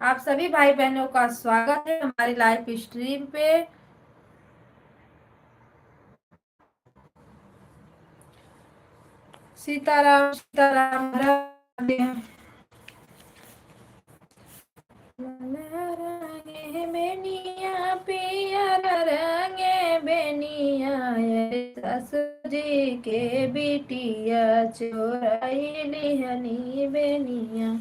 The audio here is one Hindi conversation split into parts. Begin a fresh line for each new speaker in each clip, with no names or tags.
आप सभी भाई बहनों का स्वागत है हमारी लाइव स्ट्रीम पे। सीताराम सीताराम राधे। रंगे बेनिया पियर रंगे बेनिया, ससुर जी के बिटिया चोराई लिहनी बेनिया।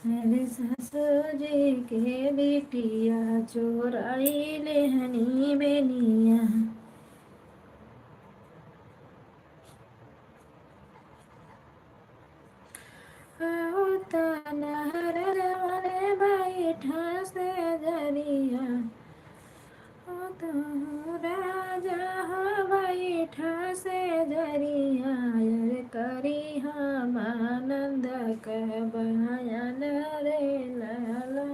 अरे ससुर जी के बिटिया चोराई लिहनी बेनिया। राजा बैठा से जरिया करी हम आनंद कह बयान रे लाला।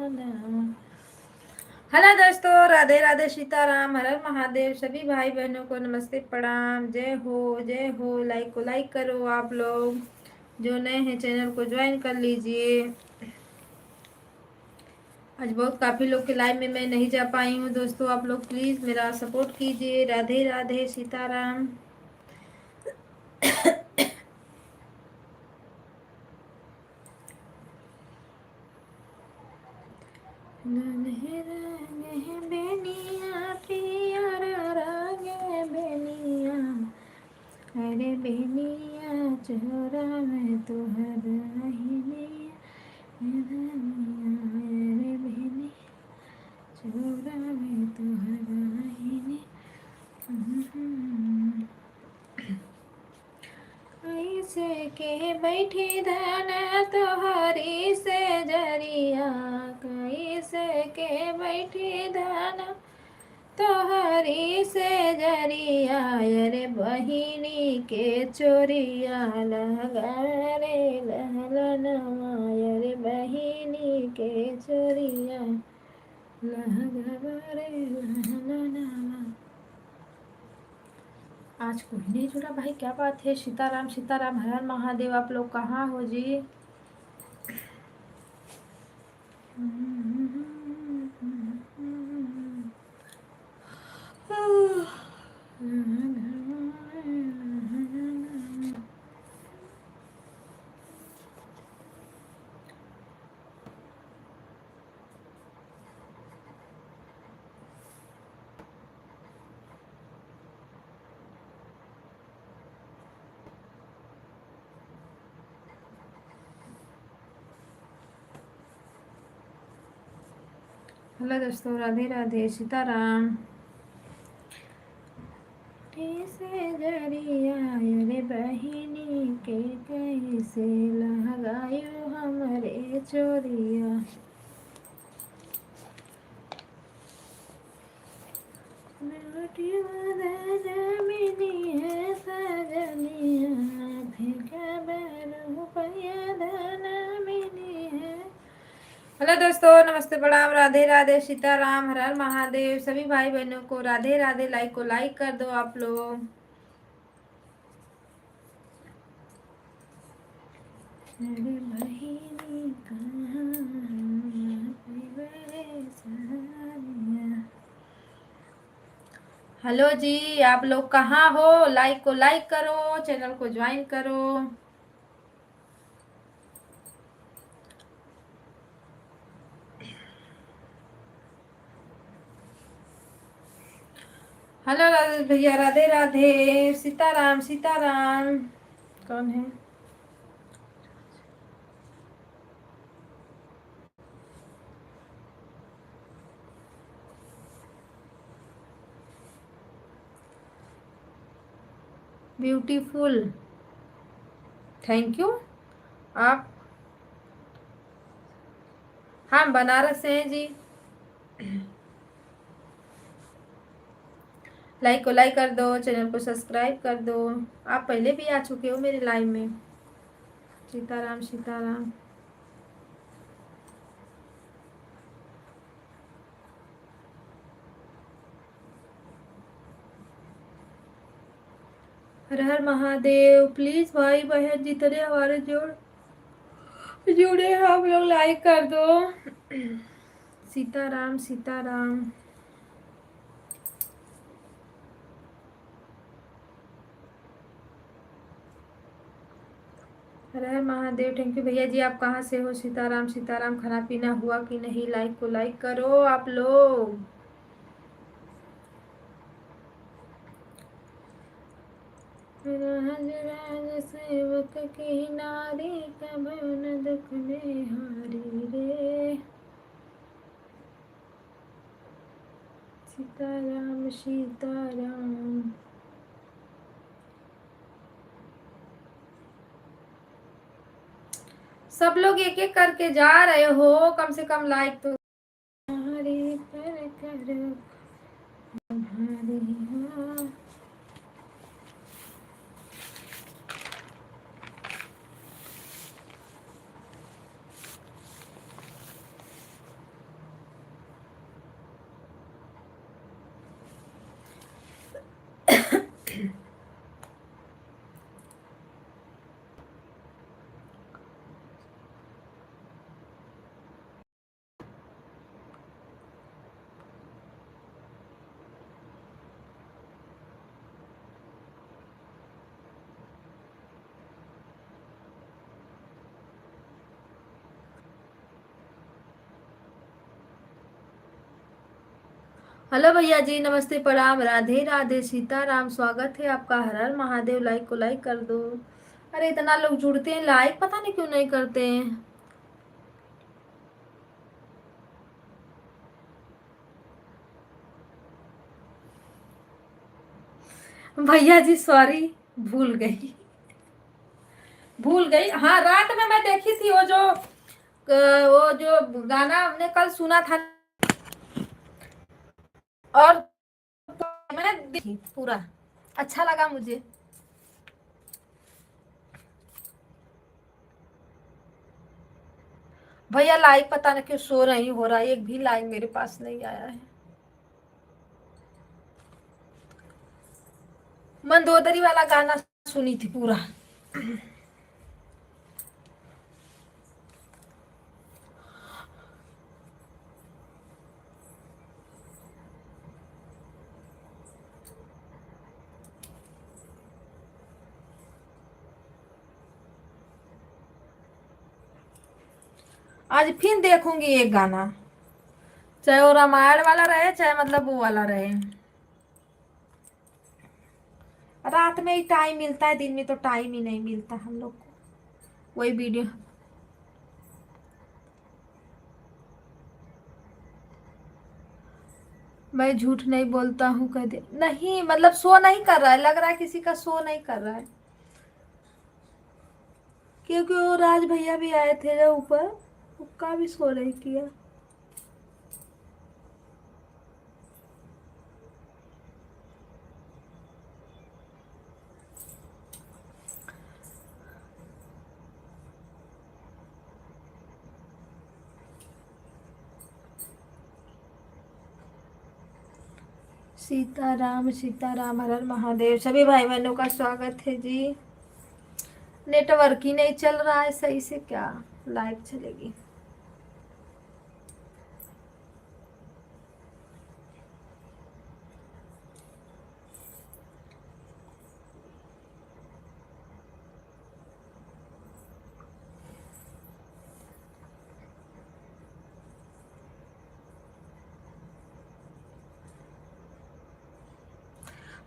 हेलो दोस्तों, राधे राधे, सीताराम, हर हर महादेव। सभी भाई बहनों को नमस्ते, प्रणाम, जय हो जय हो। लाइक को लाइक करो, आप लोग जो नए हैं चैनल को ज्वाइन कर लीजिए। आज बहुत काफ़ी लोग के लाइव में मैं नहीं जा पाई हूँ दोस्तों, आप लोग प्लीज़ मेरा सपोर्ट कीजिए। राधे राधे, सीताराम। बेनिया पियर रंगे बेनिया, अरे बेनिया चोरा में तुहर रहीनिया। अरे बेनिया चोरा में तुहर रहीनिया। ऐसे के बैठी धन तोहरी से जरिया, कैसे के बैठी धन तोहरी से जरिया। अरे बहिनी के चोरिया लगा रे लहलनवा, अरे बहिनी के चोरिया लगा रे लहलनवा। आज कोई नहीं जुड़ा भाई, क्या बात है। सीताराम सीताराम, हर हर महादेव। आप लोग कहाँ हो जी। हेलो दोस्तों, राधे राधे, सीताराम। कैसे जरिया अरे बहिनी के कैसे लगायो हमरे चोरिया। मिनी है सजनिया, फिर रुपया धन मिनी है। हेलो दोस्तों, नमस्ते, प्रणाम, राधे राधे, सीताराम, हर हर महादेव। सभी भाई बहनों को राधे राधे। लाइक को लाइक कर दो आप लोग। अरे बहिनी कहाँ हेलो जी, आप लोग कहाँ हो। लाइक को लाइक करो, चैनल को ज्वाइन करो। हेलो राधे भैया, राधे राधे, सीताराम सीताराम। कौन है। Beautiful, thank you. आप। हम बनारस से हैं जी। लाइक को लाइक कर दो, चैनल को सब्सक्राइब कर दो। आप पहले भी आ चुके हो मेरे लाइव में। सीताराम सीताराम। हर हर महादेव। प्लीज भाई बहन जितने हमारे जोड़ जुड़े हो आप लोग लाइक कर दो। सीताराम सीताराम। हर हर महादेव। थैंक यू भैया जी। आप कहाँ से हो? सीताराम सीताराम। खाना पीना हुआ कि नहीं? लाइक को लाइक करो आप लोग। राज राज सेवक की नारी, कब न दुख में हारी रे। सीताराम सीताराम। सब लोग एक एक करके जा रहे हो, कम से कम लाइक तो हमारे पर करो हमारे। हाँ हेलो भैया जी, नमस्ते प्रणाम, राधे राधे, सीताराम। स्वागत है आपका। हर हर महादेव। लाइक को लाइक कर दो। अरे इतना लोग जुड़ते हैं, लाइक पता नहीं क्यों नहीं करते हैं। भैया जी सॉरी, भूल गई। भूल गई। हाँ, रात में मैं देखी थी वो जो गाना हमने कल सुना था, और मैंने देखी पूरा। अच्छा लगा मुझे। भैया लाइक पता नहीं क्यों शो नहीं हो रहा है, एक भी लाइक मेरे पास नहीं आया है। मंदोदरी वाला गाना सुनी थी पूरा। आज फिर देखूंगी एक गाना, चाहे वो रामायण वाला रहे, चाहे मतलब वो वाला रहे। रात में ही टाइम मिलता है, दिन में तो टाइम ही नहीं मिलता हम लोग को। वही वीडियो। मैं झूठ नहीं बोलता हूँ, कह दे नहीं, मतलब शो नहीं कर रहा है, लग रहा है किसी का शो नहीं कर रहा है। क्योंकि वो राज भैया भी आए थे ना ऊपर, उनका भी शो नहीं किया। सीताराम सीताराम। हर हर महादेव। सभी भाई बहनों का स्वागत है जी। नेटवर्क ही नहीं चल रहा है सही से, क्या लाइव चलेगी?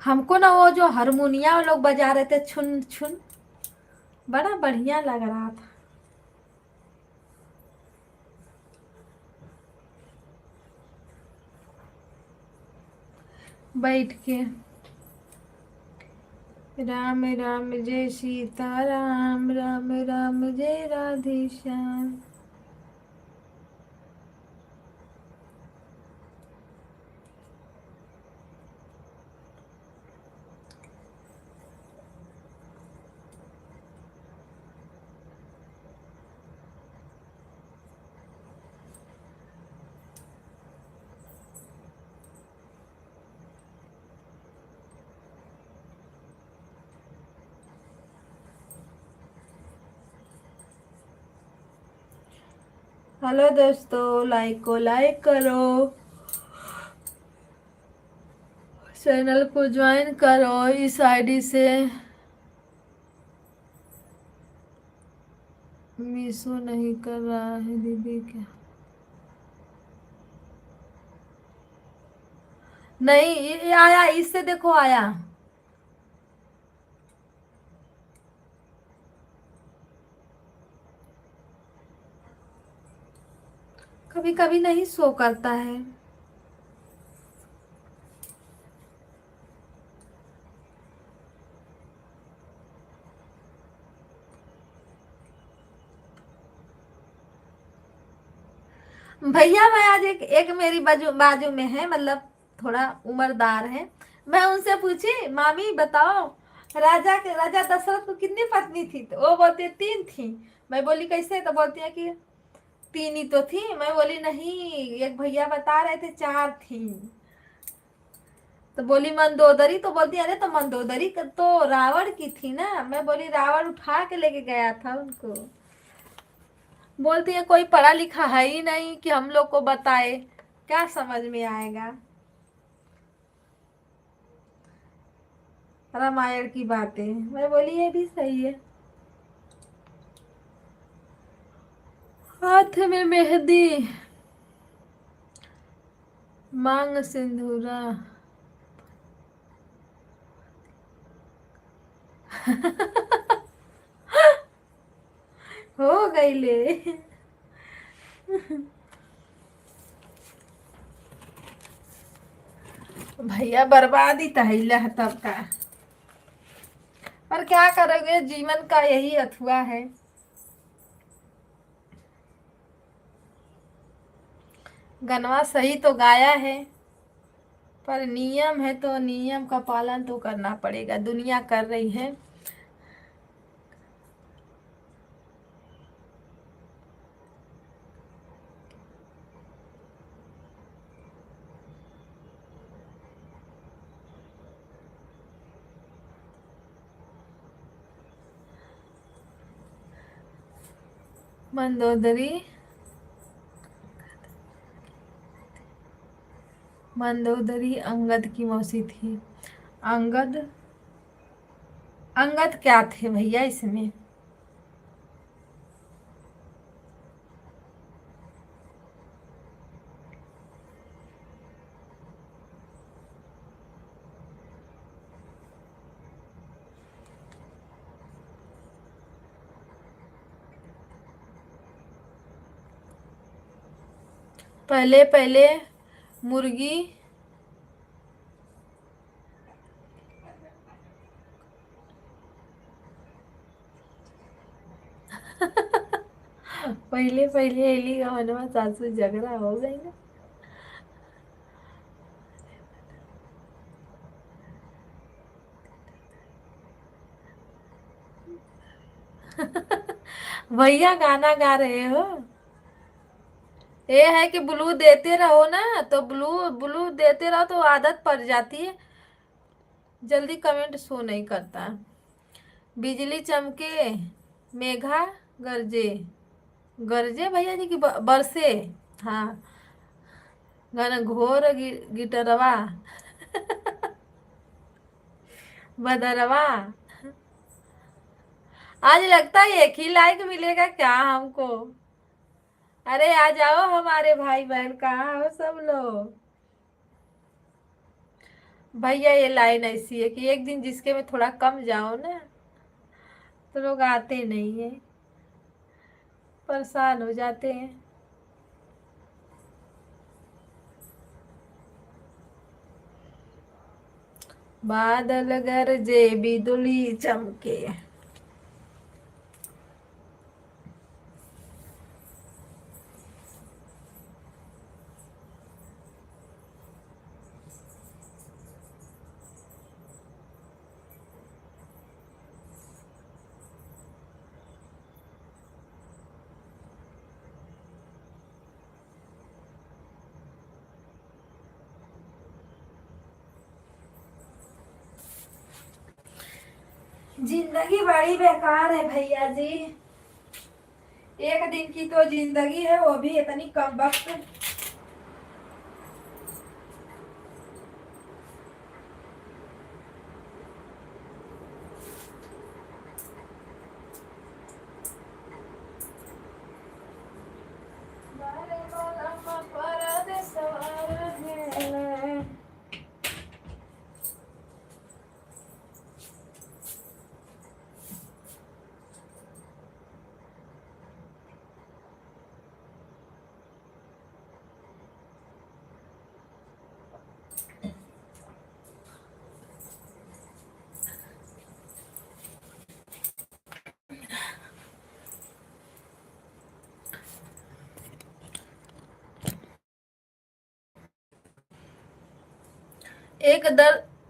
हमको ना वो जो हारमोनिया लोग बजा रहे थे, छुन छुन, बड़ा बढ़िया लग रहा था। बैठ के। राम राम जय सीता राम, राम राम जय राधे श्याम। हेलो दोस्तों, लाइक को लाइक करो, चैनल को ज्वाइन करो इस आईडी से। मिसो नहीं कर रहा है दीदी क्या? नहीं, ये आया, इससे देखो आया। कभी कभी नहीं शो करता है। भैया, मैं आज एक मेरी बाजू बाजू में है, मतलब थोड़ा उम्रदार है। मैं उनसे पूछी, मामी बताओ, राजा दशरथ को कितनी पत्नी थी? तो वो बोलती है 3 थी। मैं बोली कैसे? तो बोलती है कि 3 ही तो थी। मैं बोली नहीं, एक भैया बता रहे थे 4 थी। तो बोली मंदोदरी। तो बोलती है अरे तो मंदोदरी तो रावण की थी ना। मैं बोली रावण उठा के लेके गया था उनको। बोलती है कोई पढ़ा लिखा है ही नहीं कि हम लोग को बताए, क्या समझ में आएगा रामायण की बातें। मैं बोली ये भी सही है। हाथ में मेहंदी, मांग सिंदूरा। हो गई ले। भैया बर्बाद ही तहिला है तब का। पर क्या करोगे, जीवन का यही अथुआ है। गनवा सही तो गाया है, पर नियम है तो नियम का पालन तो करना पड़ेगा, दुनिया कर रही है। मंदोदरी, मंदोदरी अंगद की मौसी थी। अंगद, अंगद क्या थे भैया इसमें? पहले पहले मुर्गी। पहले पहले एली का मनवा सासू झगड़ा हो गई ना। भैया गाना गा रहे हो? ये है कि ब्लू देते रहो ना, तो ब्लू ब्लू देते रहो तो आदत पड़ जाती है, जल्दी कमेंट शो नहीं करता। बिजली चमके, मेघा गरजे। गरजे भैया जी की बरसे। हाँ, घन घोर गिटरवा, बदरवा। आज लगता है एक ही लाइक मिलेगा क्या हमको? अरे आ जाओ हमारे भाई बहन, कहाँ हो सब लोग? भैया ये लाइन ऐसी है कि एक दिन जिसके में थोड़ा कम जाओ ना, तो लोग आते नहीं है, परेशान हो जाते हैं। बादल गरजे बिजुली चमके। जिंदगी बड़ी बेकार है भैया जी। एक दिन की तो जिंदगी है, वो भी इतनी कम वक्त। बारे बालम परदेसवा रहेले।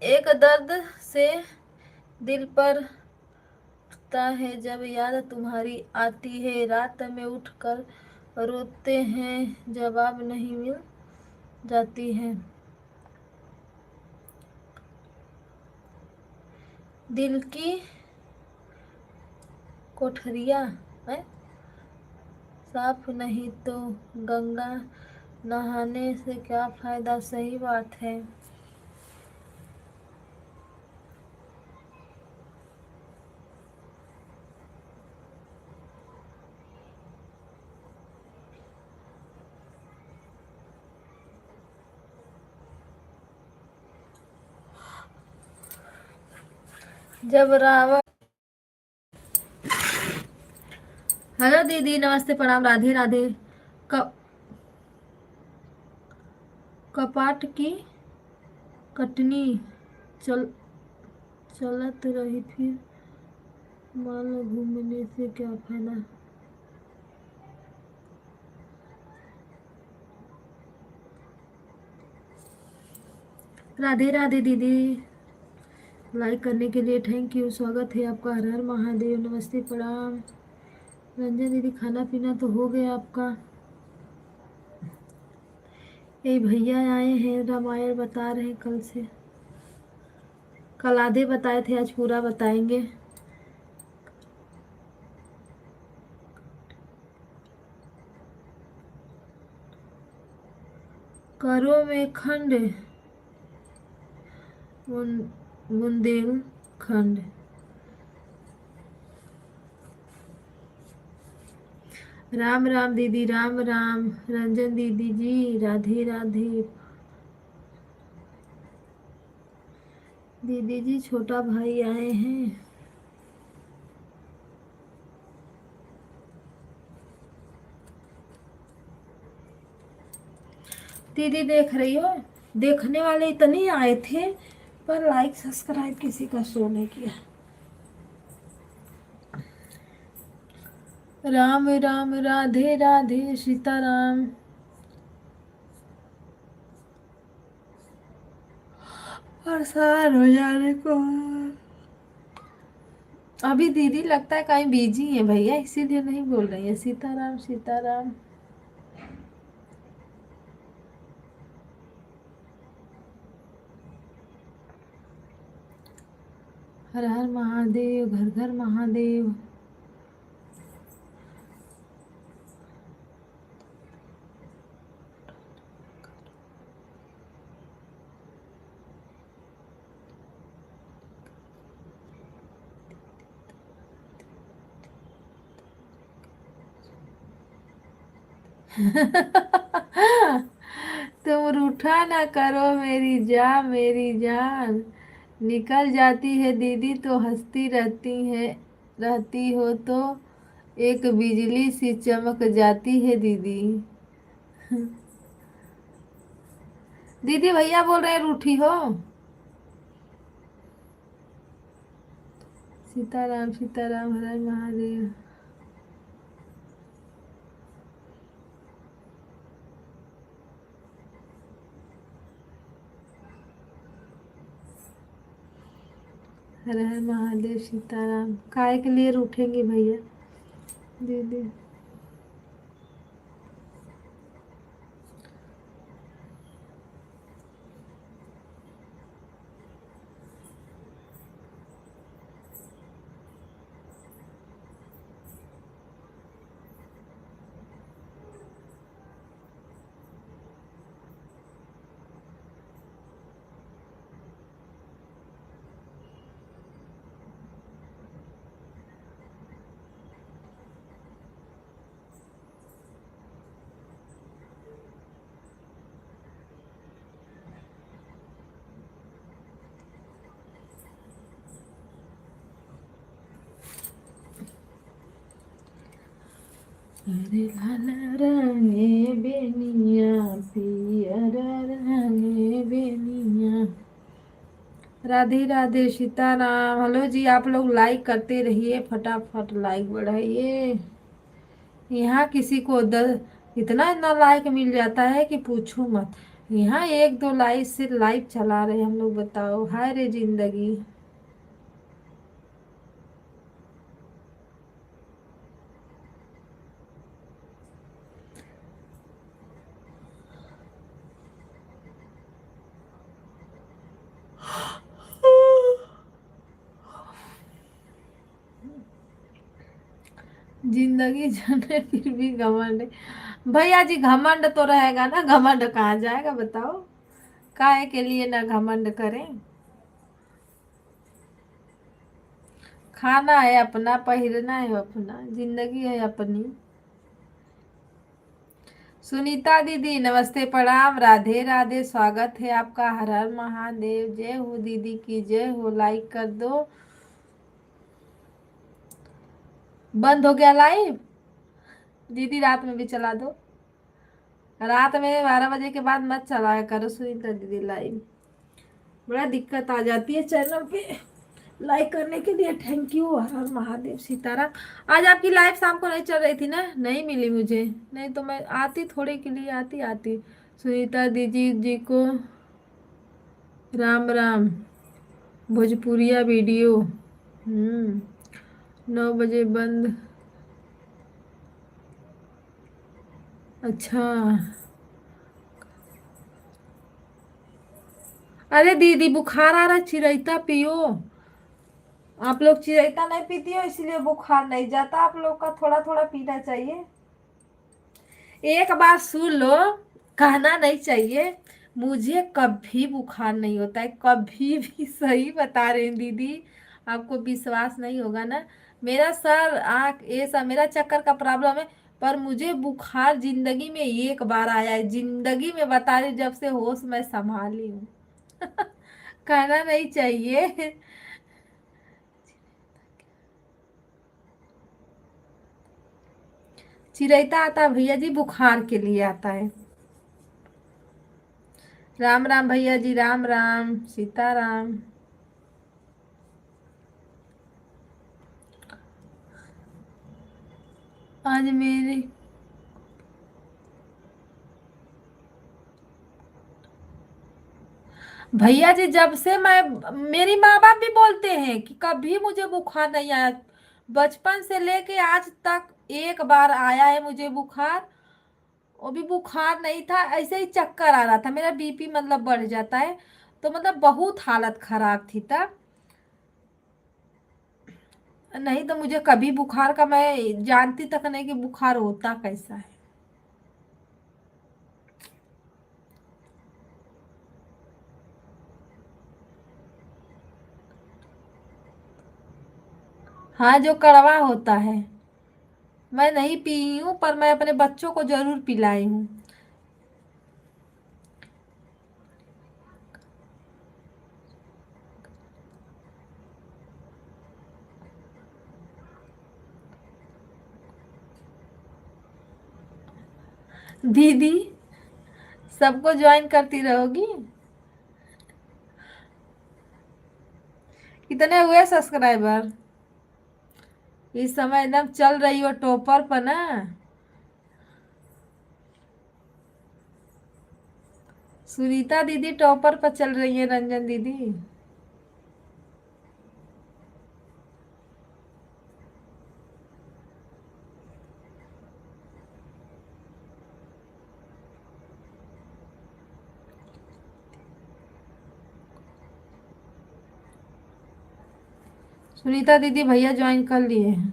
एक दर्द से दिल पर उठता है जब याद तुम्हारी आती है। रात में उठकर रोते हैं, जवाब नहीं मिल जाती है। दिल की कोठरिया है साफ नहीं तो गंगा नहाने से क्या फायदा। सही बात है। जब रावण। हेलो दीदी, नमस्ते, प्रणाम, राधे राधे। क- कपाट की कटनी चल चलत रही, फिर माल घूमने से क्या फायदा। राधे राधे दीदी, लाइक करने के लिए थैंक यू, स्वागत है आपका। हर हर महादेव, नमस्ते, प्रणाम। रंजन दीदी, खाना पीना तो हो गया आपका? ये भैया आए हैं, रामायण बता रहे हैं कल से। कल आधे बताए थे, आज पूरा बताएंगे। करो में खंड, बुंदेलखंड। राम राम दीदी, राम राम। रंजन दीदी जी, राधे राधे। दीदी जी, छोटा भाई आए हैं। दीदी देख रही हो, देखने वाले इतने आए थे पर लाइक सब्सक्राइब किसी का शो नहीं किया। राम राम, राधे राधे, सीताराम। परेशान हो जाने को। अभी दीदी लगता है कहीं बिजी है भैया, इसीलिए नहीं बोल रही है। सीताराम सीताराम। हर हर महादेव, घर घर महादेव। तुम रूठा ना करो मेरी जान, मेरी जान। निकल जाती है दीदी तो हंसती रहती हो तो एक बिजली सी चमक जाती है दीदी। दीदी भैया बोल रहे हैं रूठी हो। सीताराम सीताराम, हर हर महादेव। हर हर महादेव, सीताराम। काय के लिए रूठेंगे भैया दीदी। अरे लाल रंगे बेनिया पियर रंगे बेनिया। राधे राधे सीताराम। हेलो जी, आप लोग लाइक करते रहिए, फटाफट लाइक बढ़ाइए। यहाँ किसी को इतना इतना लाइक मिल जाता है कि पूछो मत। यहाँ एक दो लाइक से लाइव चला रहे हम लोग, बताओ हाय रे जिंदगी। जिंदगी जाने फिर भी घमंड है। भैया जी घमंड तो रहेगा ना, घमंड कहाँ जाएगा बताओ। काहे के लिए ना घमंड करें। खाना है अपना, पहिरना है अपना, जिंदगी है अपनी। सुनीता दीदी नमस्ते प्रणाम, राधे राधे, स्वागत है आपका, हर हर महादेव, जय हो दीदी की जय हो। लाइक कर दो। बंद हो गया लाइव। दीदी रात में भी चला दो। रात में 12 बजे के बाद मत चलाया करो सुनीता दीदी लाइव। बड़ा दिक्कत आ जाती है चैनल पे। लाइक करने के लिए थैंक यू, हर हर महादेव सीताराम। आज आपकी लाइव शाम को नहीं चल रही थी ना, नहीं मिली मुझे, नहीं तो मैं आती, थोड़े के लिए आती आती। सुनीता दीदी जी को राम राम। भोजपुरिया वीडियो 9 बजे बंद। अच्छा। अरे दीदी बुखार आ रहा है, चिरैता पियो। आप लोग चिरैता नहीं पीती हो इसलिए बुखार नहीं जाता आप लोग का, थोड़ा थोड़ा पीना चाहिए। एक बार सुन लो, कहना नहीं चाहिए। मुझे कभी बुखार नहीं होता है, कभी भी। सही बता रहे हैं दीदी। आपको विश्वास नहीं होगा ना। मेरा सर आँख ये सब मेरा चक्कर का प्रॉब्लम है। पर मुझे बुखार जिंदगी में एक बार आया है, जिंदगी में बता रही हूँ, जब से होश मैं संभाली हूँ। कहना नहीं चाहिए। चिरैता आता है भैया जी, बुखार के लिए आता है। राम राम भैया जी, राम राम सीताराम। आज मेरे भैया जी, जब से मैं, मेरी माँ बाप भी बोलते हैं कि कभी मुझे बुखार नहीं आया। बचपन से लेके आज तक एक बार आया है मुझे बुखार। वो भी बुखार नहीं था, ऐसे ही चक्कर आ रहा था, मेरा बीपी मतलब बढ़ जाता है। तो मतलब बहुत हालत खराब थी तब। नहीं तो मुझे कभी बुखार का, मैं जानती तक नहीं कि बुखार होता कैसा है। हाँ, जो कड़वा होता है। मैं नहीं पी हूँ, पर मैं अपने बच्चों को जरूर पिलाई हूँ। दीदी सबको ज्वाइन करती रहोगी। कितने हुए सब्सक्राइबर? इस समय एकदम चल रही हो टॉपर पर ना। सुनीता दीदी टॉपर पर चल रही है, रंजन दीदी। सुनीता दीदी भैया ज्वाइन कर लिए हैं।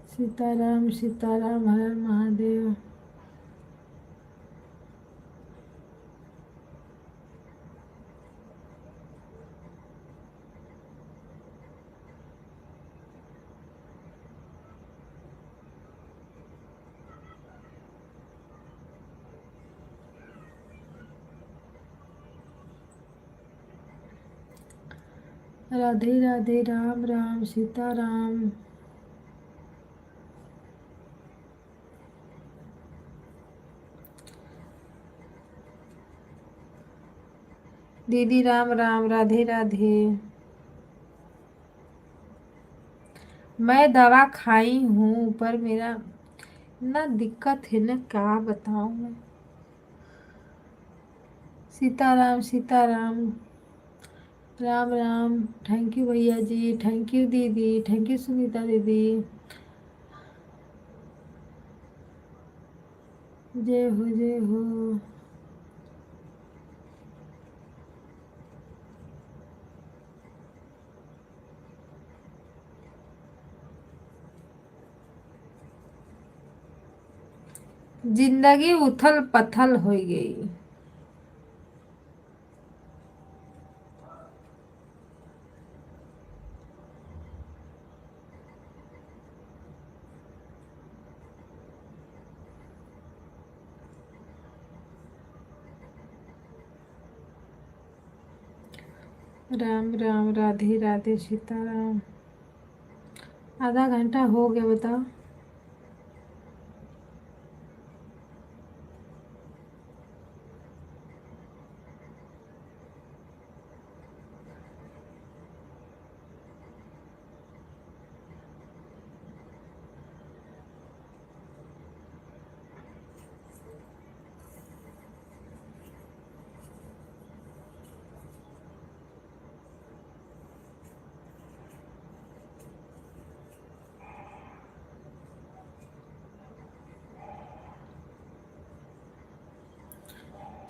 सीताराम सीताराम, हर हर महादेव। राधे राधे, राम राम, सीता राम। दीदी राम राम, राधे राधे। मैं दवा खाई हूँ पर मेरा ना दिक्कत है ना, क्या बताऊँ मैं। सीताराम सीताराम। राम राम। थैंक यू भैया जी, थैंक यू दीदी, थैंक यू सुनीता दीदी। जय हो जय हो। जिंदगी उथल पथल हो गई। राम राम, राधे राधे, सीताराम। आधा घंटा हो गया, बताओ।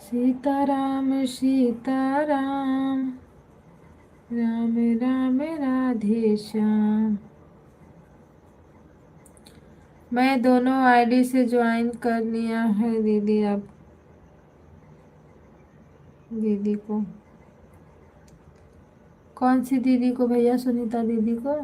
सीताराम सीताराम, राम राम, राधे श्याम। मैं दोनों आईडी से ज्वाइन कर लिया है दीदी। अब दीदी को, कौन सी दीदी को भैया? सुनीता दीदी को।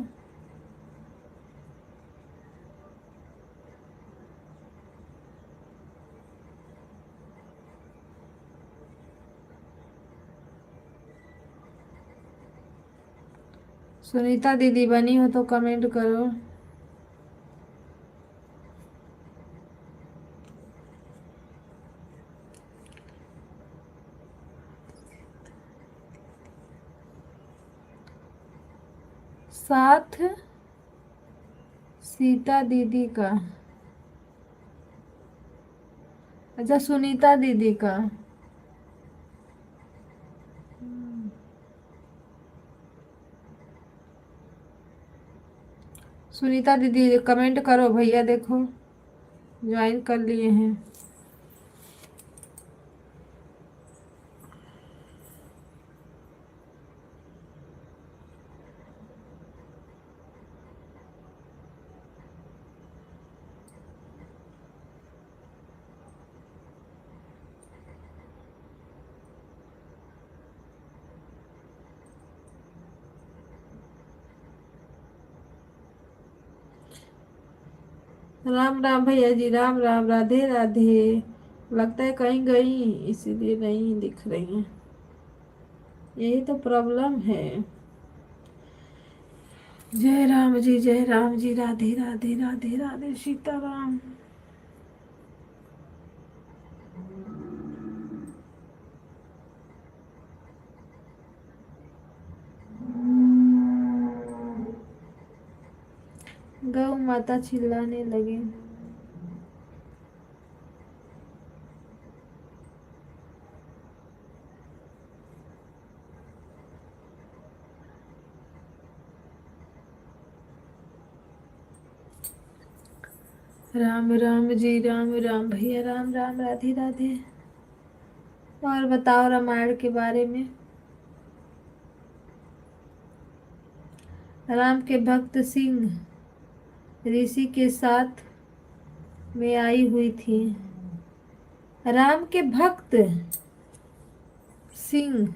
सुनीता दीदी बनी हो तो कमेंट करो। साथ सीता दीदी का। अच्छा, सुनीता दीदी का। सुनीता दीदी कमेंट करो भैया, देखो ज्वाइन कर लिए हैं। राम राम भैया जी, राम राम, राधे राधे। लगता है कहीं गई, इसीलिए नहीं दिख रही है। यही तो प्रॉब्लम है। जय राम जी, जय राम जी, राधे राधे, राधे राधे, सीताराम। गौ माता चिल्लाने लगे। राम राम जी, राम राम भैया, राम राम, राधे राधे। और बताओ रामायण के बारे में। राम के भक्त सिंह ऋषि के साथ में आई हुई थी। राम के भक्त सिंह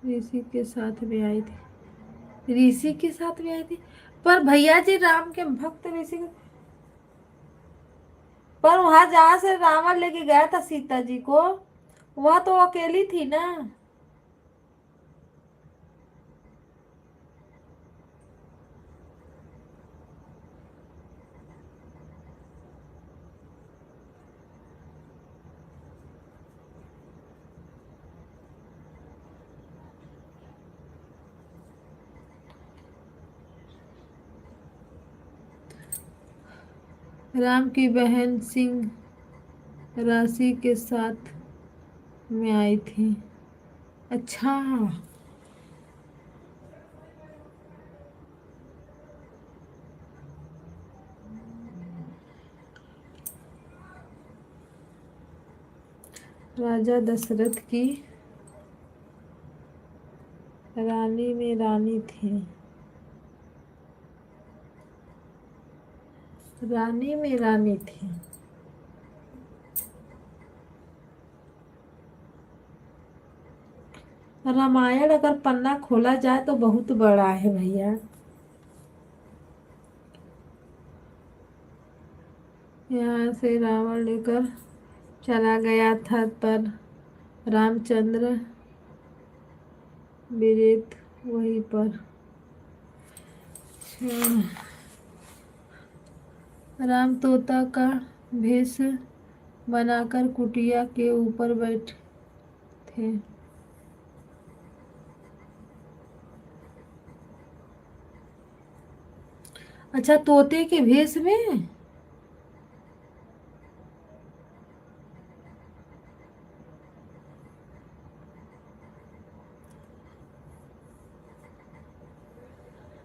ऋषि के साथ में आई थी। ऋषि के साथ में आई थी। पर भैया जी, राम के भक्त ऋषि पर वहां जहां से रावण लेके गया था सीता जी को, वह तो अकेली थी ना। राम की बहन सिंह राशि के साथ में आई थी। अच्छा। राजा दशरथ की रानी में रानी थी। रानी में रानी थी। रामायण अगर पन्ना खोला जाए तो बहुत बड़ा है भैया। यहाँ से रावण लेकर चला गया था, पर रामचंद्र विरेत वहीं पर। राम तोता का भेष बनाकर कुटिया के ऊपर बैठे थे। अच्छा, तोते के भेष में।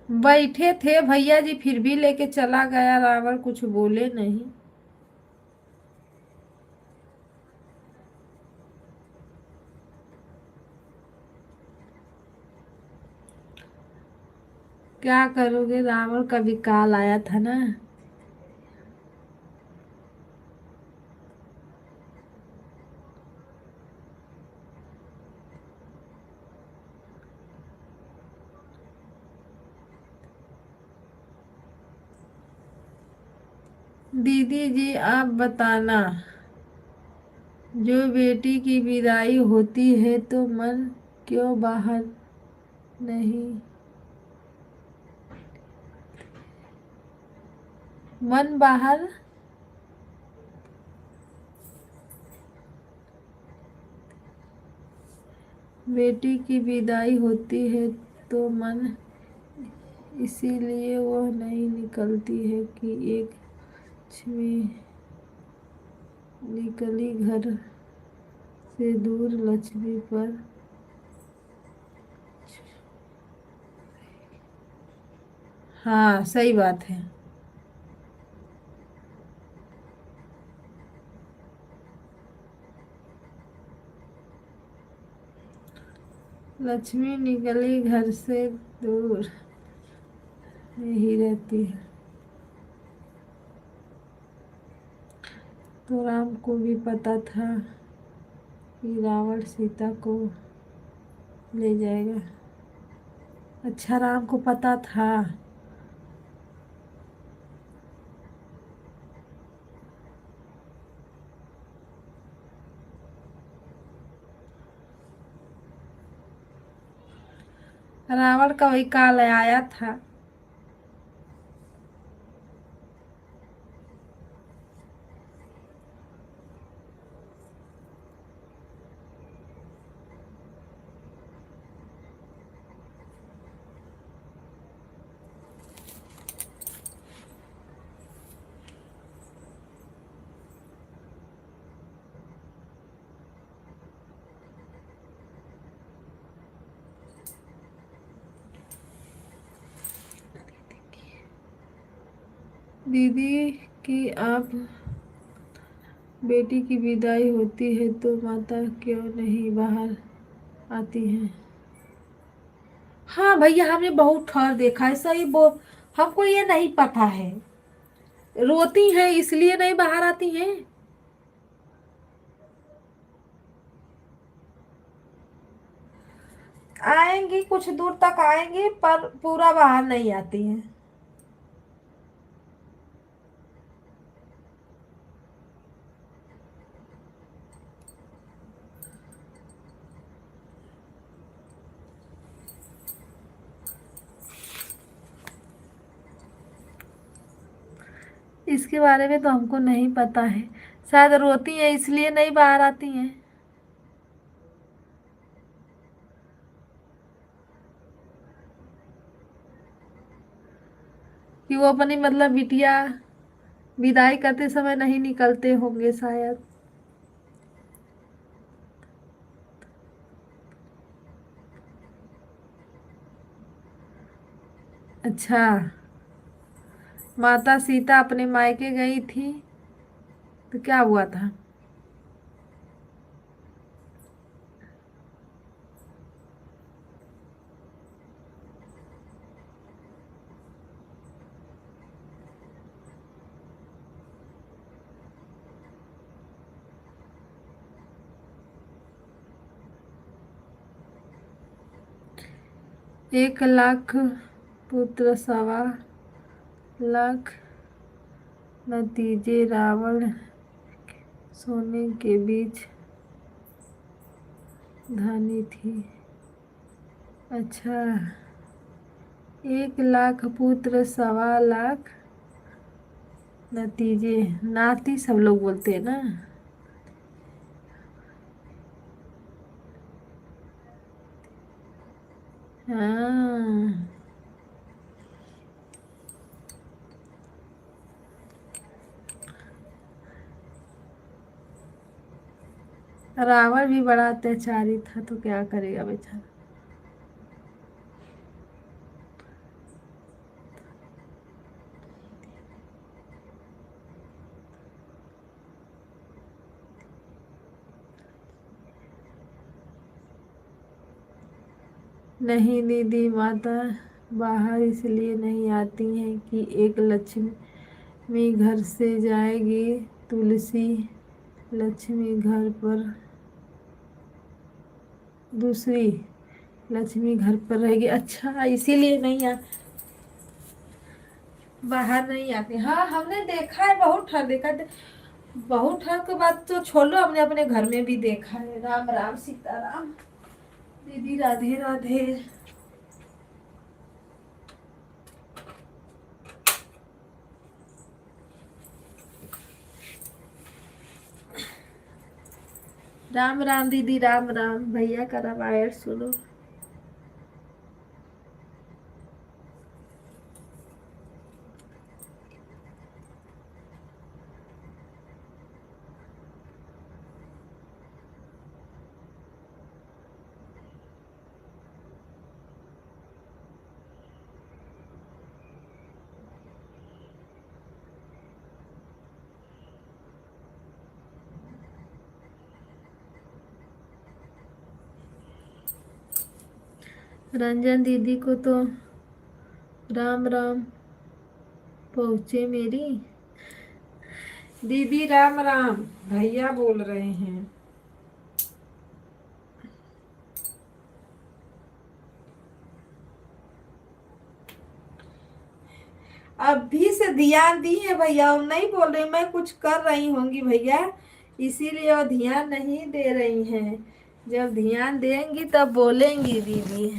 बैठे थे भैया जी, फिर भी लेके चला गया रावण, कुछ बोले नहीं। क्या करोगे, रावण का भी काल आया था ना। दीदी जी आप बताना, जो बेटी की विदाई होती है तो मन क्यों बाहर नहीं, मन बाहर। बेटी की विदाई होती है तो मन इसीलिए वह नहीं निकलती है कि एक लक्ष्मी निकली घर से दूर, लक्ष्मी पर। हाँ सही बात है। लक्ष्मी निकली घर से दूर नहीं रहती है। तो राम को भी पता था कि रावण सीता को ले जाएगा। अच्छा, राम को पता था। रावण का वही काल आया था। दीदी कि आप बेटी की विदाई होती है तो माता क्यों नहीं बाहर आती हैं। हाँ भैया, हमने बहुत ठर देखा है, सही वो। हमको ये नहीं पता है, रोती हैं इसलिए नहीं बाहर आती हैं। आएंगी, कुछ दूर तक आएंगी, पर पूरा बाहर नहीं आती हैं। इसके बारे में तो हमको नहीं पता है। शायद रोती हैं इसलिए नहीं बाहर आती हैं, कि वो अपनी मतलब बिटिया विदाई करते समय नहीं निकलते होंगे शायद। अच्छा, माता सीता अपने मायके गई थी तो क्या हुआ था? 1 लाख पुत्र 1.25 लाख नतीजे रावण सोने के बीच धानी थी। अच्छा, 1 लाख पुत्र 1.25 लाख नतीजे, नाती सब लोग बोलते हैं ना। हाँ, रावण भी बड़ा अत्याचारी था तो क्या करेगा बेचारा। नहीं दीदी, माता बाहर इसलिए नहीं आती हैं कि एक लक्ष्मी घर से जाएगी, तुलसी लक्ष्मी घर पर, दूसरी लक्ष्मी घर पर रहेगी। अच्छा, इसीलिए नहीं बाहर नहीं आती। हाँ, हमने देखा है, बहुत ठर देखा है। बहुत ठर के बाद तो छोड़ो, हमने अपने घर में भी देखा है। राम राम, सीताराम। दीदी राधे राधे। राम राम दीदी, राम राम। भैया का रामायण सुनो। रंजन दीदी को तो राम राम पहुँचे मेरी। दीदी राम राम, भैया बोल रहे हैं। अभी से ध्यान दी है भैया, और नहीं बोल रही, मैं कुछ कर रही होंगी भैया, इसीलिए वो ध्यान नहीं दे रही हैं। जब ध्यान देंगी तब बोलेंगी दीदी।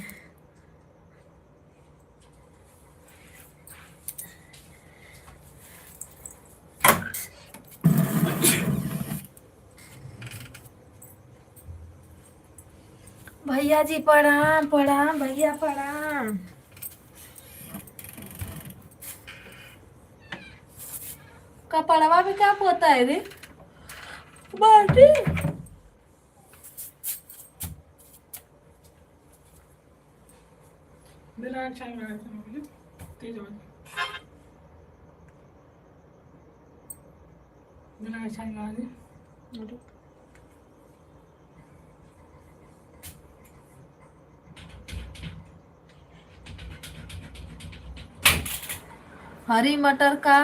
भैया जी प्रणाम, प्रणाम भैया, प्रणाम। कपड़वा में क्या पोता है रे? बाटी। मेरा अच्छा ही लगा था मुझे, तेज आवाज। मेरा अच्छा ही लगा था। हरी मटर का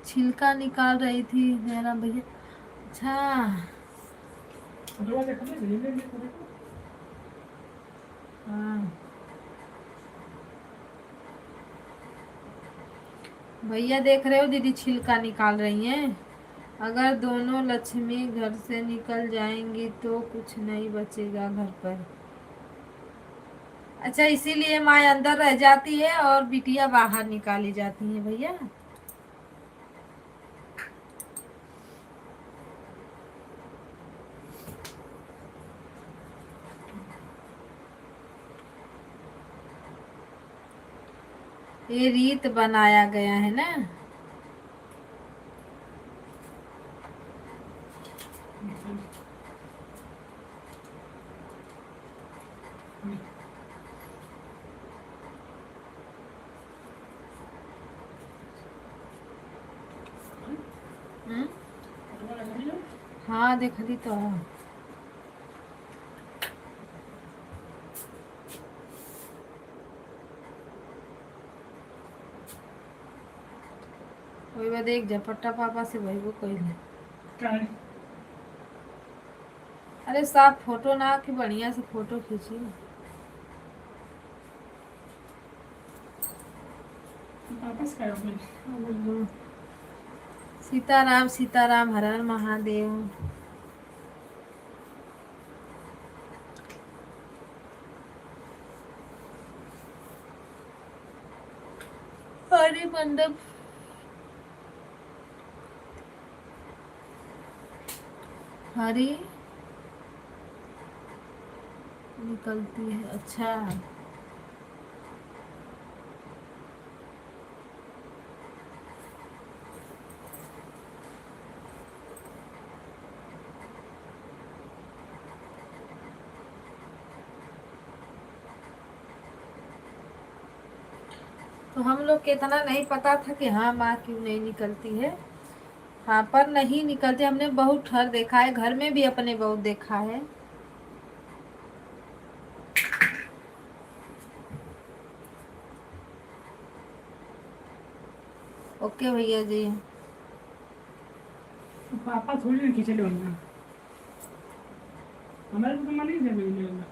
छिलका निकाल रही थी जयराम भैया। अच्छा, हाँ भैया, देख रहे हो दीदी छिलका निकाल रही हैं। अगर दोनों लक्ष्मी घर से निकल जाएंगी तो कुछ नहीं बचेगा घर पर। अच्छा, इसीलिए माँ अंदर रह जाती है और बिटिया बाहर निकाली जाती है भैया। ये रीत बनाया गया है ना। हम्म? हाँ देख दी तो वही बात देख झपट्टा पापा से वही वो कोई नहीं। अरे साफ फोटो ना कि बढ़िया से फोटो खींची वापस करो। सीताराम सीताराम हर हर महादेव। हरि मंडप हरी निकलती है। अच्छा तो हम लोग के इतना नहीं पता था कि हाँ माँ क्यों नहीं निकलती है। हाँ पर नहीं निकलती। हमने बहुत ठर देखा है, घर में भी अपने बहुत देखा है। ओके भैया जी। तो पापा थोड़ी ना खींचे लेना हमारे तो मना नहीं दे लेना।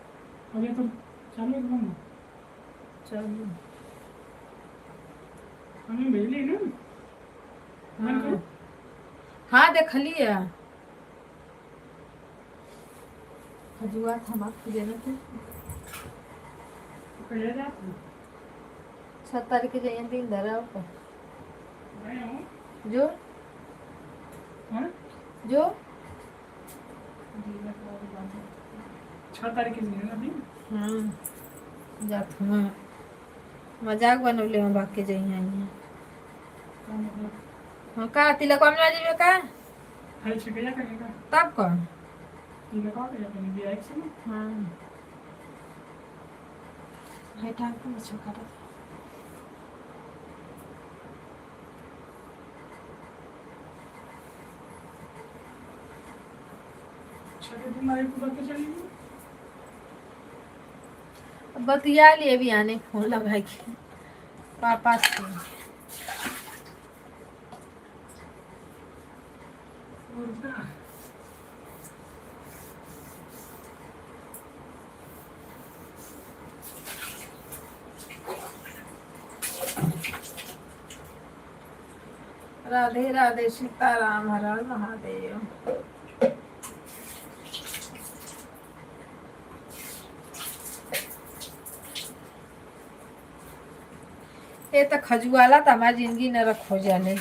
अभी तो चालू है काम। चलो हमें भेज ली ना। हाँ हाँ देख लिया खजुआ था माँ देने थे 6 तारीख के जाइए दिन धरा ऊपर जो जो 6 तारीख के जात हुआ मजाक बनौले हम भाग के जाइए आई हाँ का तिलक में आज में का तब कौन हाँ है टाइम पे मछली काटा बतिया लिए भी आने फोन लगा के पापा से राधे राधे सीताराम हर हर महादेव। ये तो खजुआला तो हमारी जिंदगी न रखो जाने।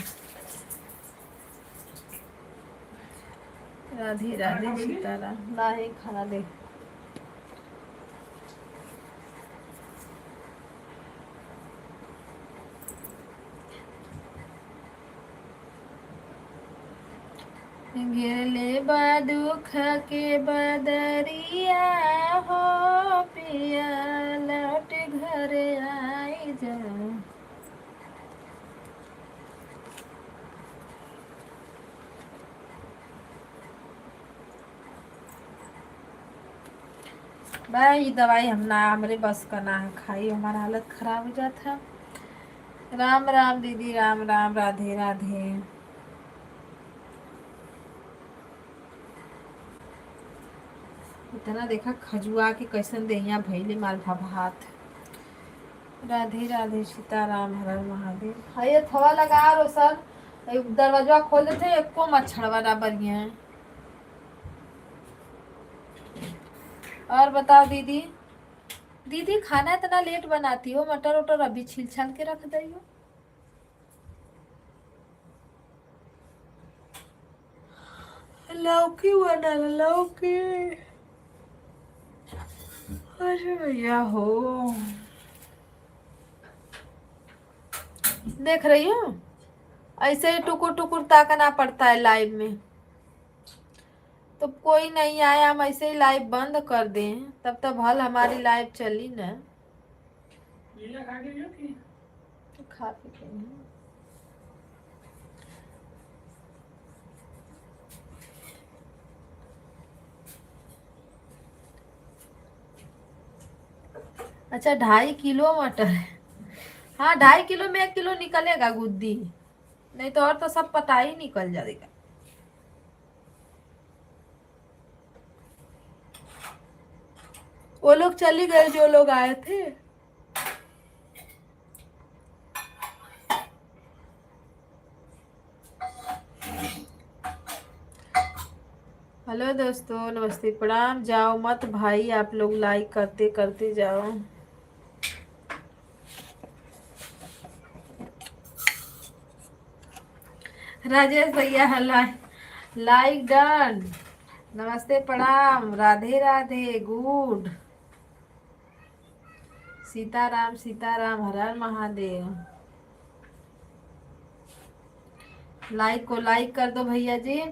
राधे राधे सीताराम ना ही खाना दे घेरले बा दुख के बदरिया हो पिया लौट घर आई जा। भाई दवाई हम ना हमारे बस का ना है खाई हमारा हालत खराब हो जाता। राम राम दीदी राम राम राधे राधे। इतना देखा खजुआ के कैसन देहिया भैले माल भात। राधे राधे सीताराम हर हर महादेव। हाय थवा लगा रो सर दरवाजा खोल देते एको मच्छर वाला बढ़िया है। और बताओ दीदी दीदी खाना इतना लेट बनाती हो मटर वटर अभी छील छाल के रख दी हो। लौकी बना लौकी अरे भैया हो देख रही हूँ ऐसे ही टुकुर टुकुर ताकना पड़ता है लाइव में। तो कोई नहीं आया, हम ऐसे ही लाइव बंद कर दें, तब तक भल हमारी लाइव चली ना। तो खा पी के नहीं। अच्छा 2.5 किलो मटर है। हाँ 2.5 किलो में 1 किलो निकलेगा गुद्दी, नहीं तो और तो सब पता ही निकल जाएगा। वो लोग चली गए जो लोग आए थे। हेलो दोस्तों, नमस्ते प्रणाम। जाओ मत भाई, आप लोग लाइक करते करते जाओ। राजेश भैया लाइक डन। नमस्ते प्रणाम, राधे राधे, गुड। सीताराम सीताराम, हर हर महादेव। लाइक को लाइक कर दो भैया जी।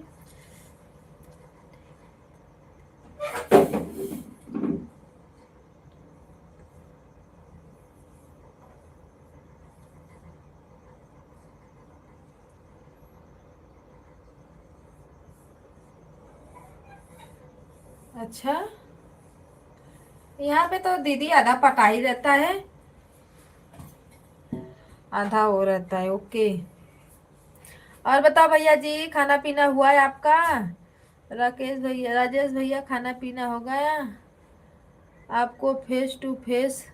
अच्छा, यहाँ पे तो दीदी आधा पटाई रहता है, आधा वो रहता है। ओके, और बताओ भैया जी, खाना पीना हुआ है आपका? राकेश भैया, राजेश भैया, खाना पीना हो गया? आपको फेस टू फेस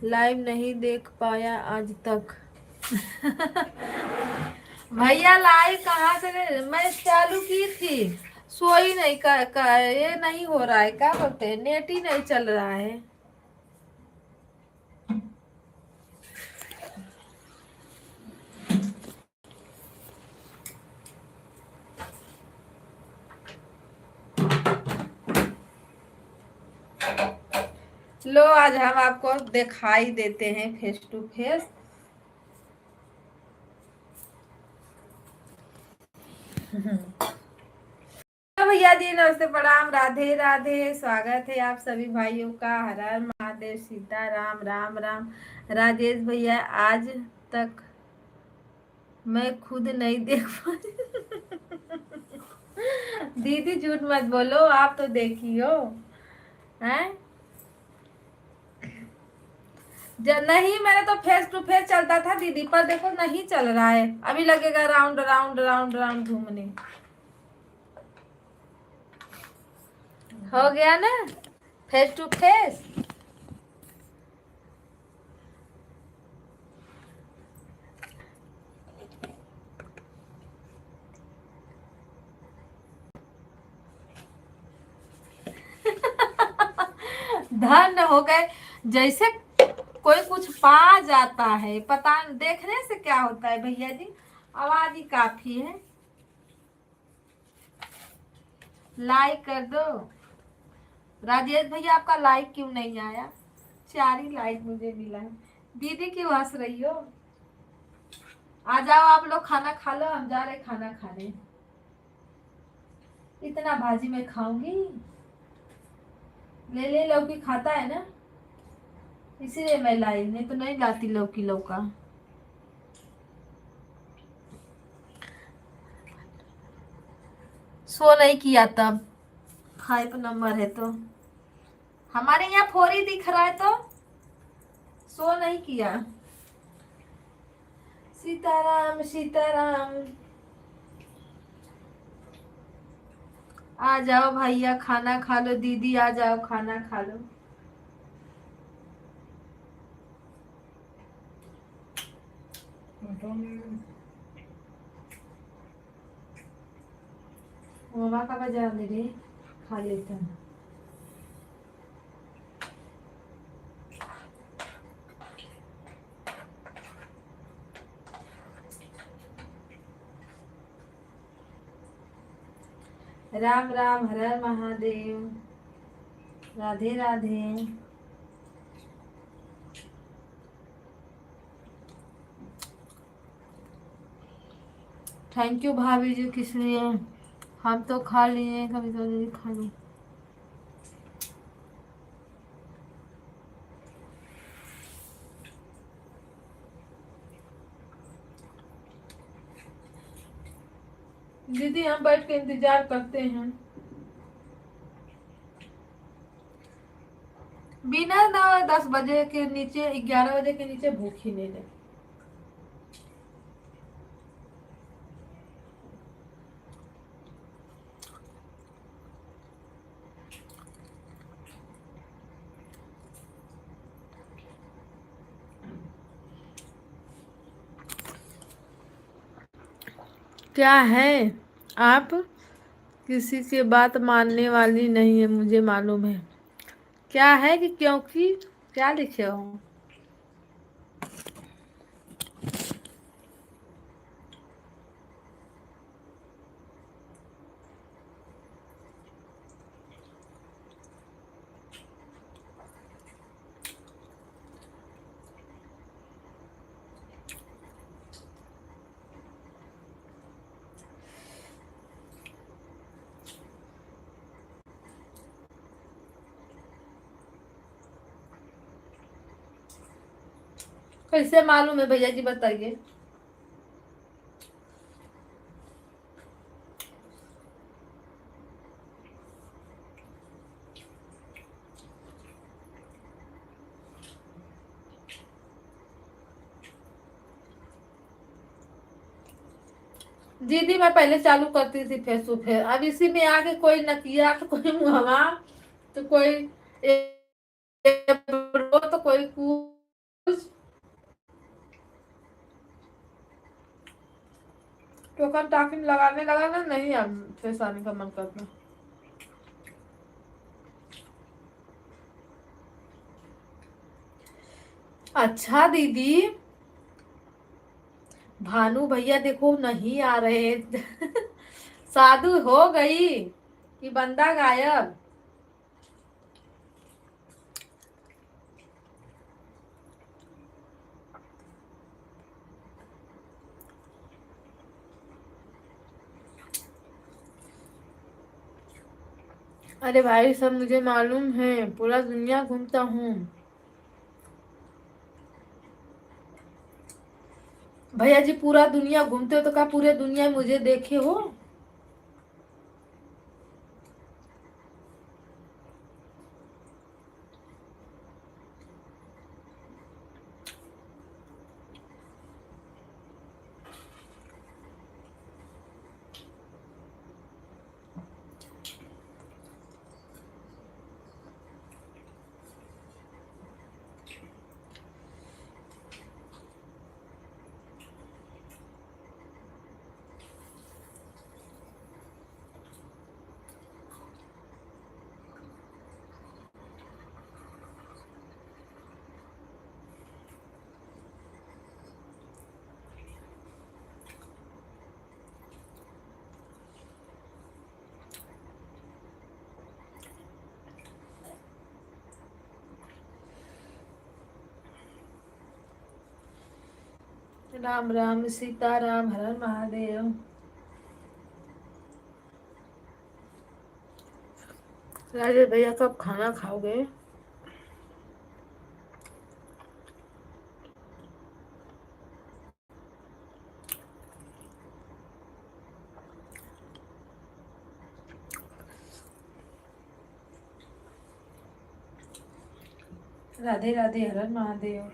लाइव नहीं देख पाया आज तक। भैया लाइव कहाँ से मैं चालू की थी, सोई नहीं ये नहीं हो रहा है, क्या बोलते हैं, नेट ही नहीं चल रहा है। लो आज हम आपको दिखाई देते हैं फेस टू फेस। भैया जी नमस्ते प्रणाम, राधे राधे, स्वागत है आप सभी भाइयों का। हर हर महादेव, सीताराम, राम राम। राजेश भैया आज तक मैं खुद नहीं देख पाई। दीदी झूठ मत बोलो, आप तो देखी हो हैं। नहीं, मैंने तो फेस टू फेस चलता था दीदी, पर देखो नहीं चल रहा है, अभी लगेगा राउंड राउंड राउंड राउंड घूमने। हो गया ना फेस टू फेस। धन हो गए, जैसे कोई कुछ पा जाता है, पता देखने से क्या होता है भैया जी, आवाज ही काफी है। लाइक कर दो। राजेश भैया आपका लाइक क्यों नहीं आया? 4 ही लाइक मुझे मिला है। दीदी क्यों हंस रही हो? आ जाओ आप लोग, खाना खा लो, हम जा रहे खाना खाने। इतना भाजी मैं खाऊंगी? ले ले, लौकी खाता है ना, इसीलिए मैं लाई, नहीं तो नहीं लाती लौकी लौका। सो नहीं किया तब, 5 नंबर है तो हमारे यहाँ 4 ही दिख रहा है, तो सो नहीं किया। सीताराम सीताराम। आ जाओ भैया खाना खा लो, दीदी आ जाओ खाना खा लो। मामा का बजा दे रे, खा लेता है। राम राम, हर हर महादेव, राधे राधे। थैंक यू भाभी जी, किस लिए? हम तो खा लिए, कभी कभी खा ली। दीदी हम बैठ के इंतजार करते हैं, बिना ना 10 बजे के नीचे, 11 बजे के नीचे भूख ही नहीं लगे। क्या है, आप किसी की बात मानने वाली नहीं है, मुझे मालूम है। क्या है कि क्योंकि क्या लिखे हो? कैसे मालूम है भैया जी, बताइए। दीदी मैं पहले चालू करती थी फेसबुक है, अब इसी में आके कोई नकिया तो कोई मुहवा, तो कोई तो कोई कुछ टोकन टाकन लगाने लगा ना, नहीं अब फेस आने का मन करता। अच्छा दीदी, भानु भैया देखो नहीं आ रहे। साधु हो गई कि बंदा गायब। अरे भाई सब मुझे मालूम है, पूरा दुनिया घूमता हूँ। भैया जी पूरा दुनिया घूमते हो तो क्या पूरे दुनिया मुझे देखे हो? राम राम सीता राम, हर हर महादेव। राजेश भैया कब खाना खाओगे? राधे राधे, हर हर महादेव।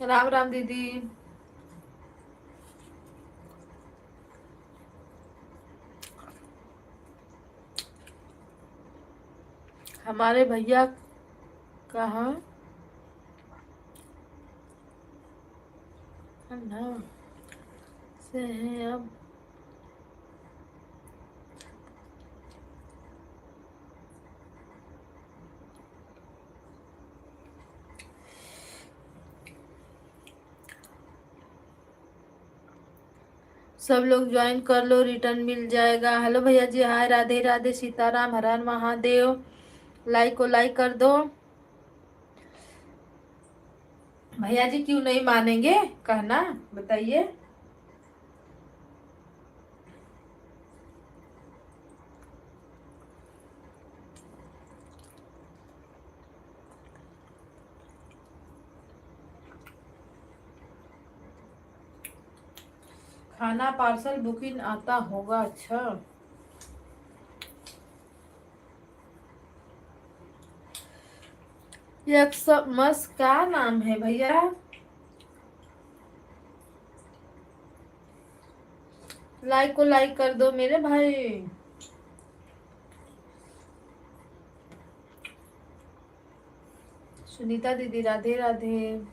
राम राम दीदी। हमारे भैया कहाँ ना से हैं अब? सब लोग ज्वाइन कर लो, रिटर्न मिल जाएगा। हेलो भैया जी, हाय, राधे राधे, सीताराम, हर हर महादेव। लाइक को लाइक कर दो। भैया जी क्यों नहीं मानेंगे, कहना बताइए। खाना पार्सल बुकिंग आता होगा, अच्छा। मस क्या नाम है भैया? लाइक को लाइक कर दो मेरे भाई। सुनीता दीदी राधे राधे।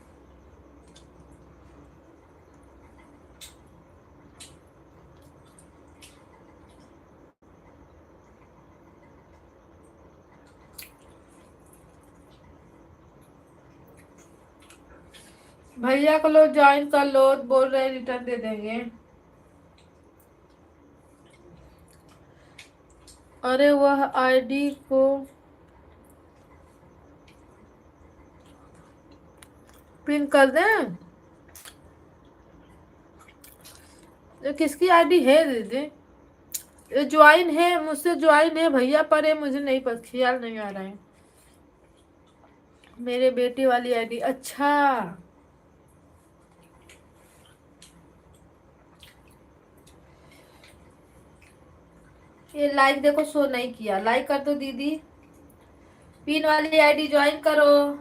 भैया को लो ज्वाइन कर लो, बोल रहे रिटर्न दे देंगे। अरे वह आईडी को पिन कर दें। ये किसकी आईडी है दीदी? ये ज्वाइन है, मुझसे ज्वाइन है भैया, पर ये मुझे नहीं पता, ख्याल नहीं आ रहा है। मेरे बेटे वाली आईडी, अच्छा। ये लाइक देखो, शो नहीं किया, लाइक कर दो दीदी। पिन वाली आईडी ज्वाइन करो।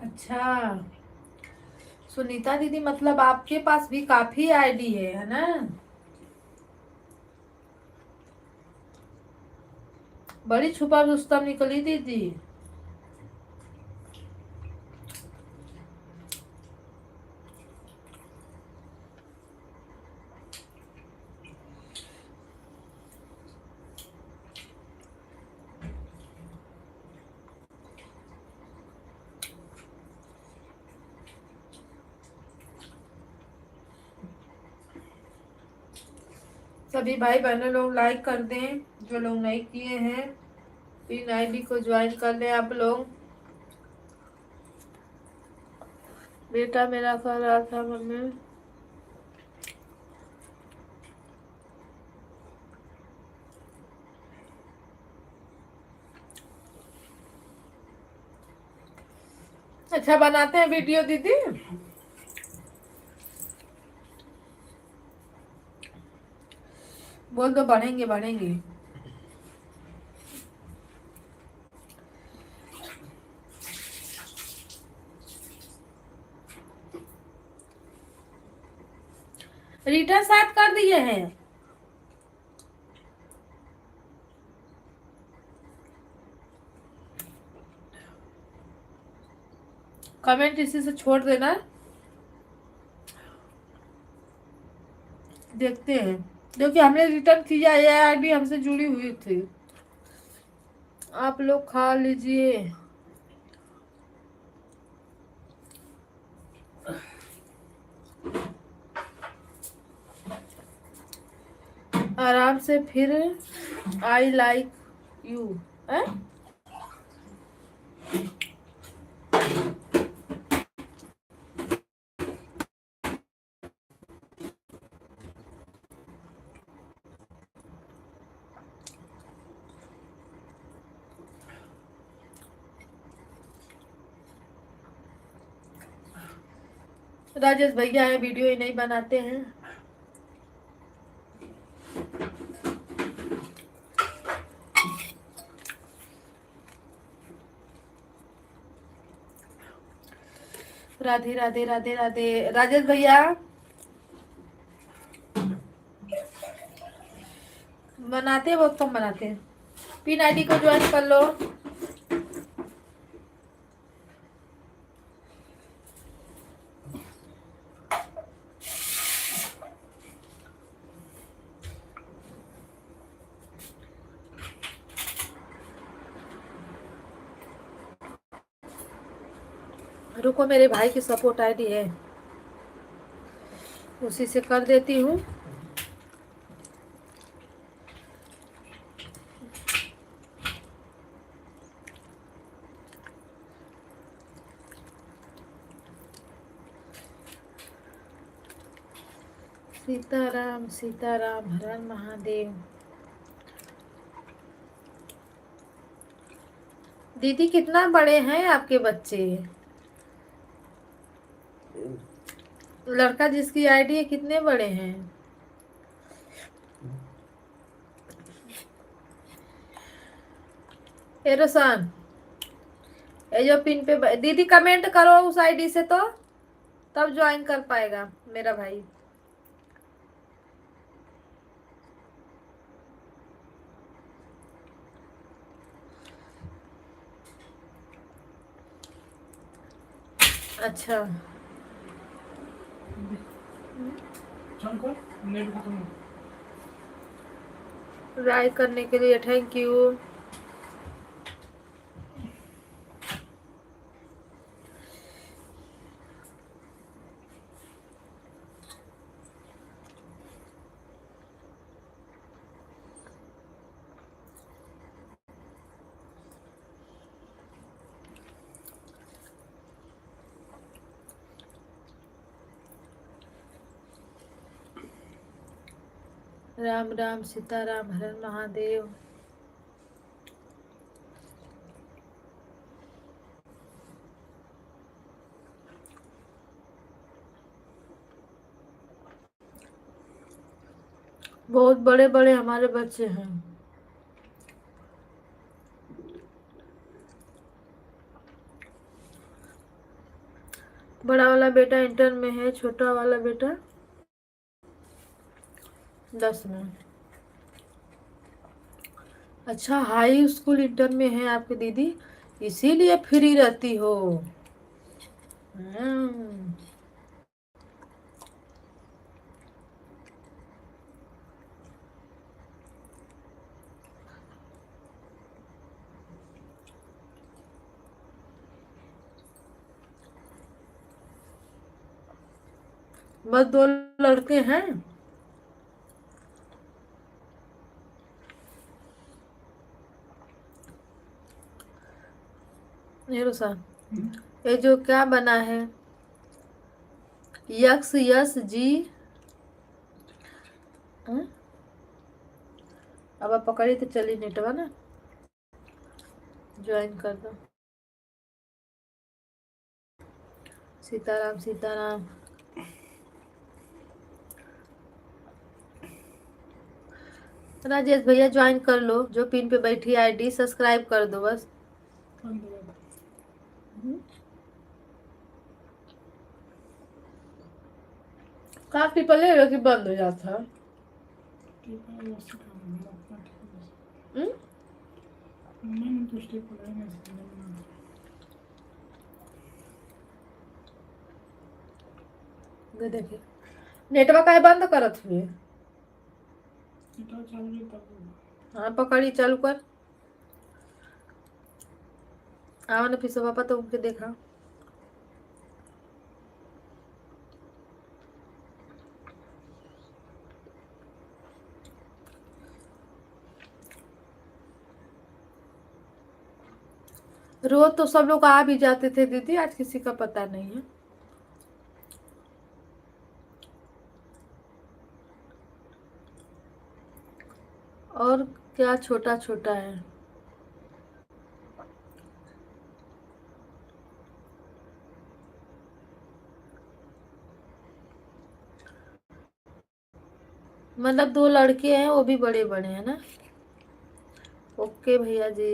अच्छा सुनीता दीदी, मतलब आपके पास भी काफी आईडी है ना? बड़ी छुपा रुस्तम निकली दीदी। सभी भाई बहनों लोग लाइक कर दें, जो लोग नहीं किए हैं। पिन आईडी को ज्वाइन कर लें आप लोग। बेटा मेरा कर रहा था मम्मी। अच्छा बनाते हैं वीडियो दीदी। बोल दो, बढ़ेंगे बढ़ेंगे। रिटर्न शायद कर दिए हैं। कमेंट इसी से छोड़ देना, देखते हैं। क्योंकि हमने रिटर्न किया, ये आईडी हमसे जुड़ी हुई थी। आप लोग खा लीजिए। आराम से, फिर आई लाइक यू। राजेश भैया है, वीडियो ही नहीं बनाते हैं। राधे राधे राधे राधे। राजेश भैया बनाते हैं, बहुत कम बनाते हैं। पिन आईडी को ज्वाइन कर लो। रुको, मेरे भाई की सपोर्ट आईडी है, उसी से कर देती हूँ। सीताराम सीताराम, हर हर महादेव। दीदी कितना बड़े हैं आपके बच्चे? लड़का जिसकी आईडी है कितने बड़े हैं? एरोसान, ये जो पिन पे दीदी कमेंट करो उस आईडी से, तो तब ज्वाइन कर पाएगा मेरा भाई। अच्छा, लाइक करने के लिए थैंक यू। राम राम सीताराम, हर हर महादेव। बहुत बड़े बड़े हमारे बच्चे हैं। बड़ा वाला बेटा इंटर में है, छोटा वाला बेटा 10 में। अच्छा, हाई स्कूल इंटर में है आपकी दीदी, इसीलिए फ्री रहती हो। हम्म, बस 2 लड़के हैं। नेहरू साहब, ये जो क्या बना है, यक्स यस जी। हाँ? अब आप पकड़ी तो चली नेटवा ना, ज्वाइन कर दो। सीताराम सीताराम। राजेश भैया ज्वाइन कर लो, जो पिन पे बैठी आईडी सब्सक्राइब कर दो बस। काफी पहले कि बंद हो जाता है। देखिए नेटवर्क का बंद करत हुए। हाँ, पकड़ी चालू कर। आओ ना फिर पापा, तो उनके देखा। रोज तो सब लोग आ भी जाते थे दीदी, आज किसी का पता नहीं है। और क्या छोटा छोटा है। मतलब 2 लड़के हैं, वो भी बड़े बड़े हैं ना। ओके भैया जी।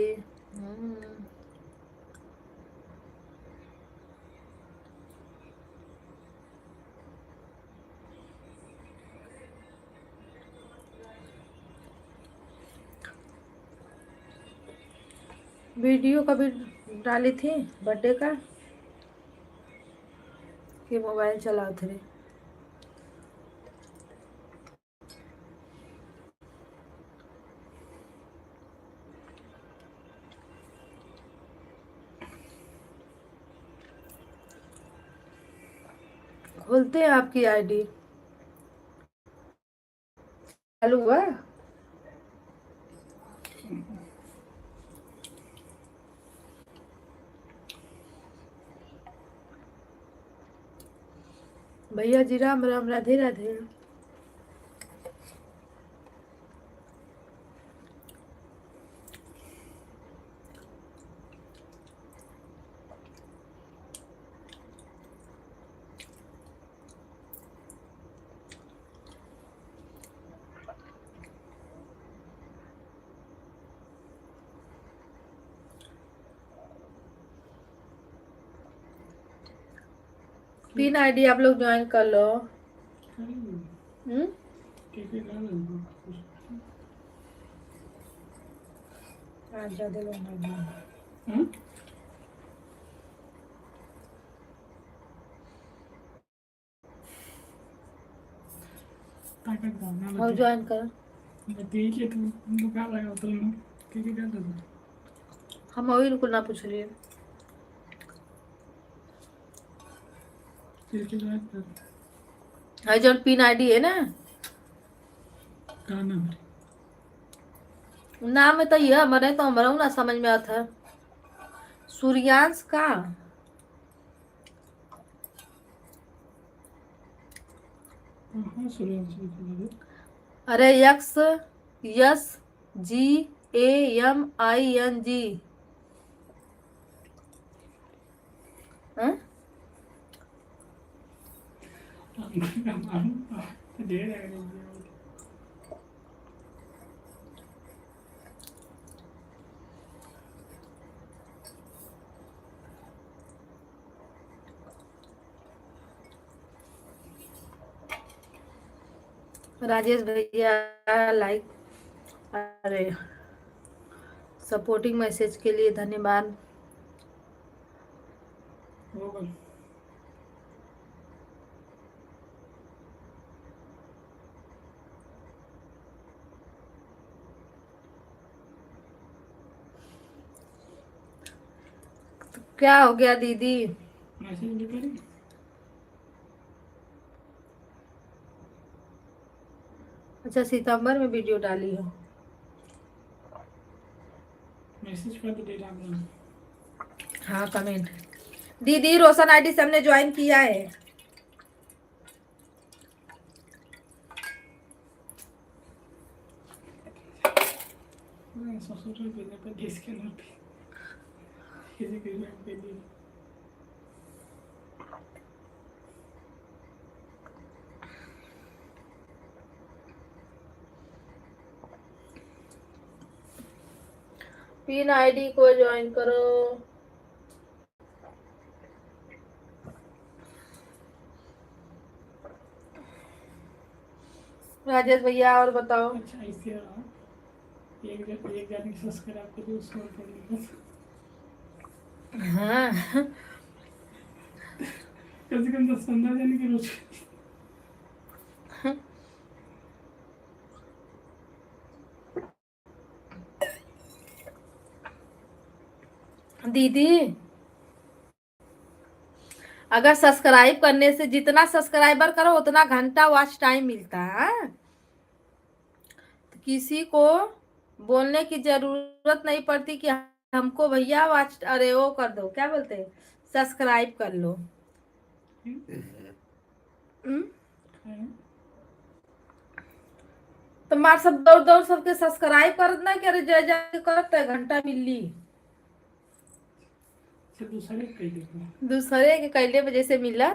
वीडियो कभी डाली थी बर्थडे का कि मोबाइल चलाओ थे? खोलते हैं आपकी आईडी। चालू हुआ? भैया जी राम राम, राधे राधे। पिन आईडी आप लोग ज्वाइन कर लो। ज्यादा लोग और ज्वाइन कर। हम वही को ना पूछलिए। है जौन पिन आईडी है ना, नाम में तो यह हमारे तो हमारा ना समझ में आता है। सूर्यांश का अरे XSGAMING। राजेश भैया लाइक, अरे सपोर्टिंग मैसेज के लिए धन्यवाद। क्या हो गया दीदी? अच्छा सितंबर में वीडियो डाली हो? मैसेज कर दे। हाँ कमेंट। दीदी रोशन आईडी से हमने ज्वाइन किया है। पिन आईडी को ज्वाइन करो। राजेश भैया और बताओ। अच्छा इससे एक जाने की सब्सक्राइब कर दो उसको पढ़। हाँ कम से कम 10-15 जाने की रोज। दीदी अगर सब्सक्राइब करने से जितना सब्सक्राइबर करो उतना घंटा वॉच टाइम मिलता है। तो किसी को बोलने की जरूरत नहीं पड़ती कि हमको भैया वॉच, अरे वो कर दो, क्या बोलते हैं, सब्सक्राइब कर लो। तो मार सब दौड़ दौड़ सबके सब्सक्राइब कर देना कि अरे जय जय करते घंटा मिली। दूसरे के कैले वजह से मिला।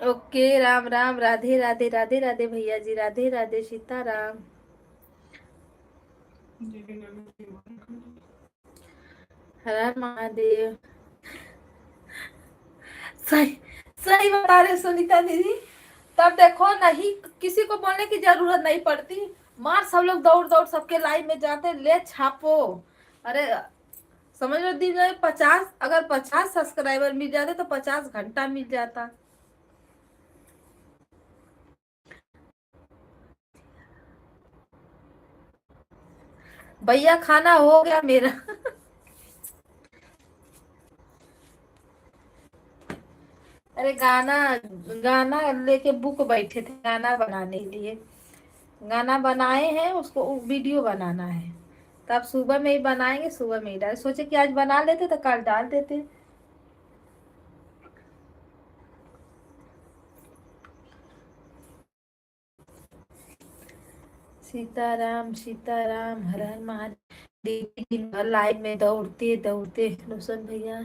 ओके राम राम, राधे राधे, राधे राधे भैया जी, राधे राधे, सीताराम। हर महादेव। सही सही बता रहे सुनीता दीदी। तब देखो नहीं किसी को बोलने की जरूरत नहीं पड़ती, मार सब लोग दौड़ दौड़ सबके लाइन में जाते, ले छापो। अरे समझ लो दिन में 50, अगर 50 सब्सक्राइबर मिल जाते तो 50 घंटा मिल जाता। भैया खाना हो गया मेरा। अरे गाना, गाना लेके बुक बैठे थे गाना बनाने के लिए। गाना बनाए हैं, उसको वीडियो बनाना है। तो अब सुबह में ही बनाएंगे, सुबह में ही डाल, सोचे कि आज बना लेते तो कल डाल देते। सीताराम सीताराम, हर हर महादेव। दीदी दिन भर लाइव में दौड़ते दौड़ते, रोशन भैया।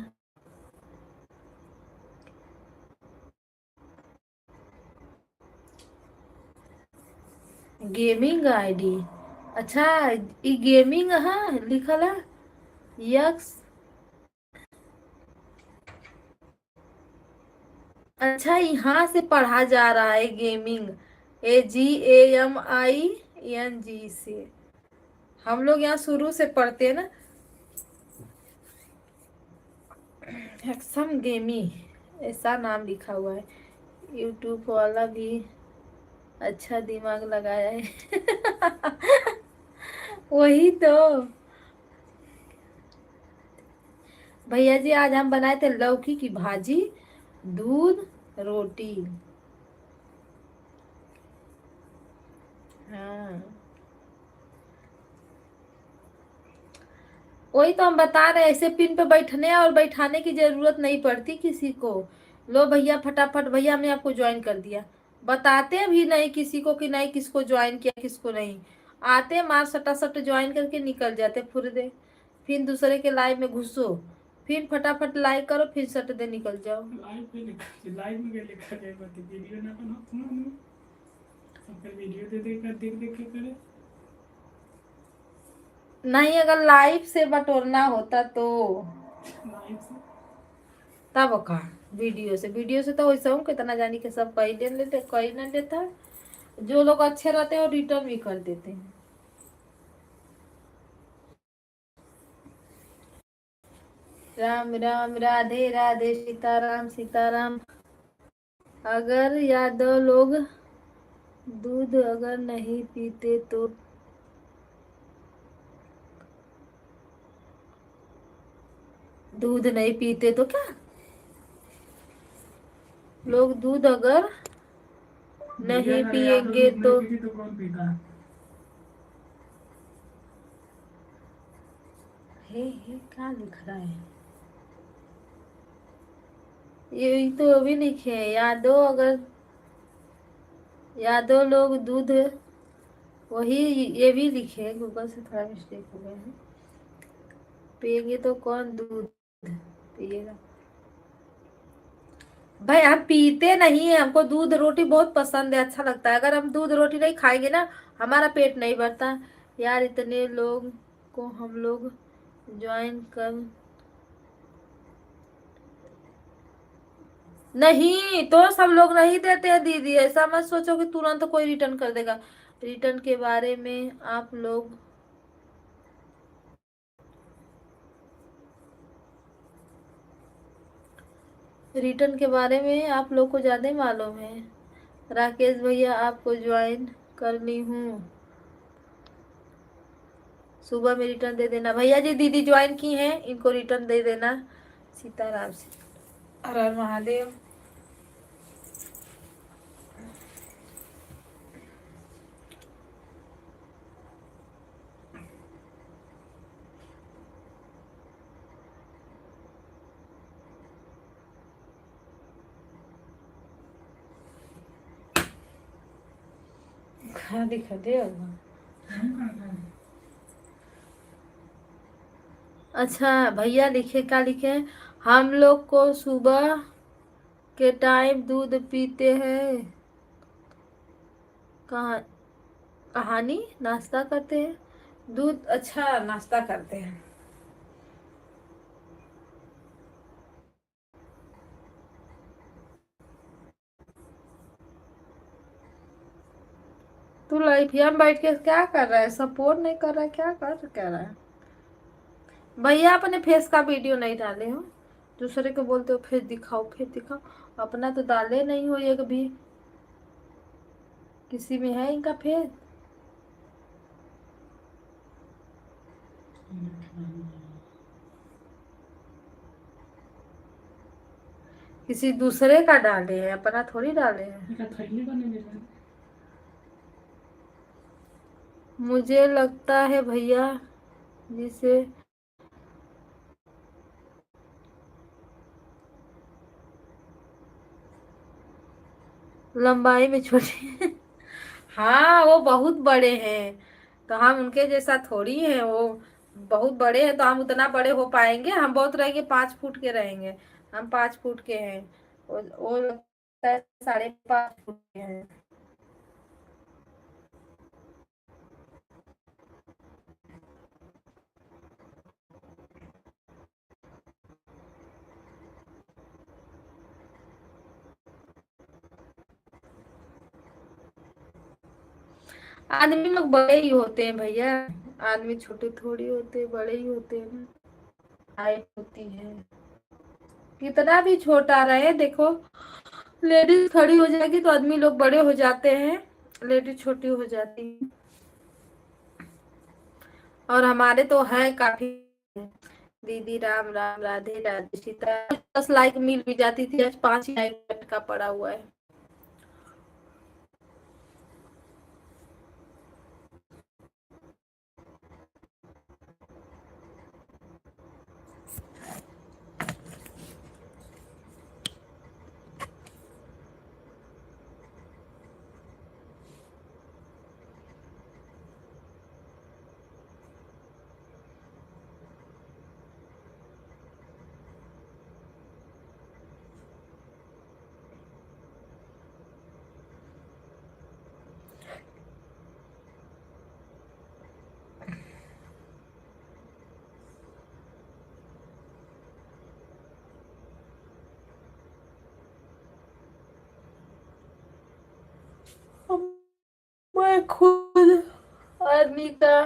गेमिंग आईडी, अच्छा ई गेमिंग हाँ लिखल है। यक्स, अच्छा यहाँ से पढ़ा जा रहा है गेमिंग, GAMING से। हम लोग यहाँ शुरू से पढ़ते हैं ना। एक्सम गेमी, ऐसा नाम लिखा हुआ है। यूट्यूब वाला भी अच्छा दिमाग लगाया है। वही तो। भैया जी आज हम बनाए थे लौकी की भाजी, दूध, रोटी। हाँ, वही तो हम बता रहे हैं, ऐसे पिन पे बैठने और बैठाने की जरूरत नहीं पड़ती किसी को। लो भैया फटाफट, भैया हमने आपको ज्वाइन कर दिया। बताते भी नहीं किसी को कि नहीं किसको ज्वाइन किया किसको नहीं। आते मार सटा सट ज्वाइन करके निकल जाते फुर दे। फिर दूसरे के लाइव में घुसो, फिर फटाफट लाइक करो, फिर सट दे निकल जाओ। लाइव में लिखा जाएगा वीडियो ना बनाओ तुम, वीडियो दे देख देख के करे। नहीं, अगर लाइव से बटोरना होता तो लाइव से तब का, वीडियो से तो वैसे हूँ कितना जानी के सब कही ले लेते, कही ना लेता। जो लोग अच्छे रहते हैं वो रिटर्न भी कर देते हैं। राम राम, राधे राधे, सीताराम सीताराम। अगर यादव लोग दूध अगर नहीं पीते तो, दूध नहीं पीते तो क्या, लोग दूध अगर नहीं पिएंगे तो कौन पीता। हे क्या लिख रहा है, ये तो अभी लिखे हैं यादव लोग दूध, वही ये भी लिखे हैं, गूगल से थोड़ा मिस्टेक हो गया है। पिएंगे तो कौन दूध पिएगा। भाई हम पीते नहीं है, हमको दूध रोटी बहुत पसंद है, अच्छा लगता है। अगर हम दूध रोटी नहीं खाएंगे ना, हमारा पेट नहीं भरता। यार इतने लोग को हम लोग ज्वाइन कर, नहीं तो सब लोग नहीं देते हैं दीदी, ऐसा मत सोचो कि तुरंत कोई रिटर्न कर देगा। रिटर्न के बारे में आप लोग, रिटर्न के बारे में आप लोग को ज्यादा ही मालूम है। राकेश भैया आपको ज्वाइन करनी हूँ, सुबह में रिटर्न दे देना। भैया जी दीदी ज्वाइन की हैं, इनको रिटर्न दे देना। सीताराम से, हर हर महादेव। हाँ दिखा दे। अच्छा भैया लिखे क्या लिखे, हम लोग को सुबह के टाइम दूध पीते हैं, कहा कहानी नाश्ता करते हैं, दूध अच्छा नाश्ता करते हैं। तू लाइफ में बैठ के क्या कर रहा है, सपोर्ट नहीं कर रहा है, क्या कर रहा है। भैया अपने फेस का वीडियो नहीं डाले हो, दूसरे को बोलते हो फेस दिखाओ फेस दिखाओ, अपना तो डाले नहीं हो एक भी। किसी में है इनका फेस? किसी दूसरे का डाले हैं, अपना थोड़ी डाले हैं। मुझे लगता है भैया जिसे लंबाई में छोटे हाँ वो बहुत बड़े हैं, तो हम उनके जैसा थोड़ी हैं, वो बहुत बड़े हैं, तो हम उतना बड़े हो पाएंगे? हम बहुत रहेंगे, 5 फुट के रहेंगे, हम 5 फुट के हैं। वो लगता है 5.5 फुट के हैं। आदमी लोग बड़े ही होते हैं भैया, आदमी छोटे थोड़ी होते, बड़े ही होते हैं ना। हाइट होती है, कितना भी छोटा रहे, देखो लेडीज खड़ी हो जाएगी तो आदमी लोग बड़े हो जाते हैं, लेडीज छोटी हो जाती है। और हमारे तो है काफी। दीदी राम राम, राधे राधे, सीता। 10 लाइक मिल भी जाती थी, आज 5 ही लाइक का पड़ा हुआ है। मैं खुद आदमी का,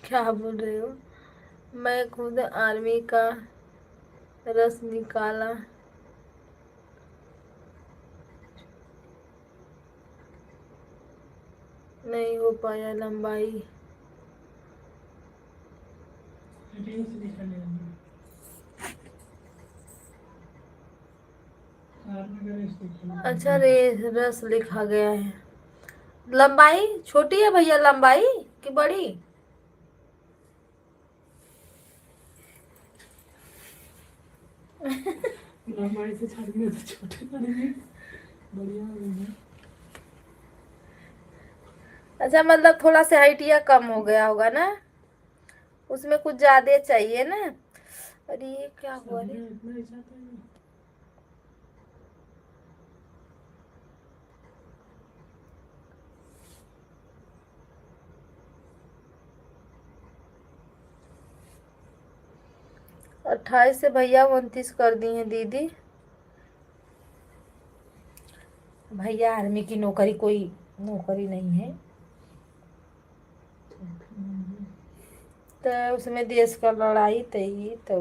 क्या बोल रहे हो? मैं खुद आर्मी का रस निकाला, नहीं हो पाया लंबाई। अच्छा रे, रस लिखा गया है। लंबाई छोटी है भैया, लंबाई कि बड़ी? लंबाई से छाड़ेंगे तो छोटे करेंगे, बढ़िया होगा। अच्छा मतलब थोड़ा सा हाइटिया कम हो गया होगा ना, उसमें कुछ ज्यादा चाहिए ना। अरे ये क्या हुआ रे? 28 से भैया 29 कर दी है दीदी। भैया आर्मी की नौकरी कोई नौकरी नहीं है, तो उसमें देश का लड़ाई तई तो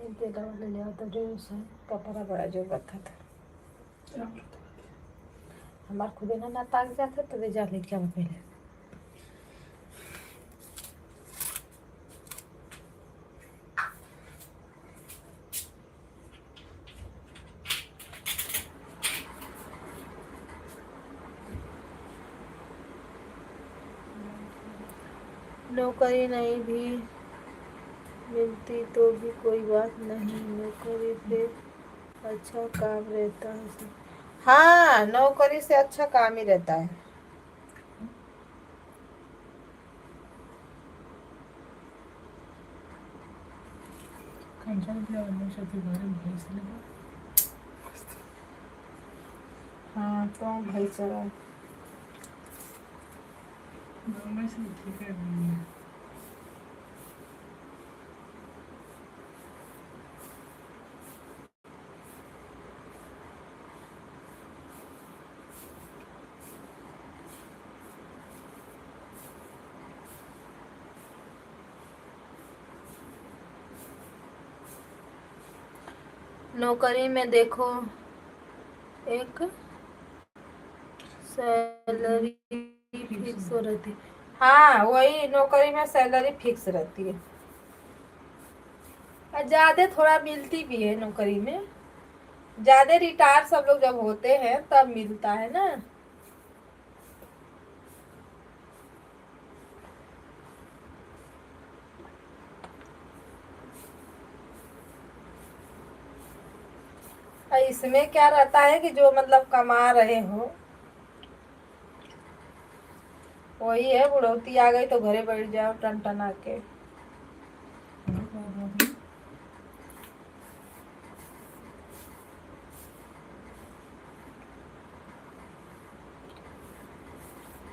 ले आओ, तो जो कपड़ा बड़ा जो रखा था हमार खुदे ना ताक जाता, तो जा लेके आओ पहले। नौकरी नहीं भी मिलती तो भी कोई बात नहीं, नौकरी से अच्छा काम रहता है। हाँ नौकरी से अच्छा काम ही रहता है। हाँ तो भाई चला ठीक है। नौकरी में देखो एक सैलरी फिक्स रहती। हाँ वही, नौकरी में सैलरी फिक्स रहती है और ज्यादा थोड़ा मिलती भी है नौकरी में। ज्यादा रिटायर सब लोग जब होते हैं तब मिलता है ना। और इसमें क्या रहता है कि जो मतलब कमा रहे हो वही है, बुढ़ौती आ गई तो घरे बैठ जाओ टन टन आके।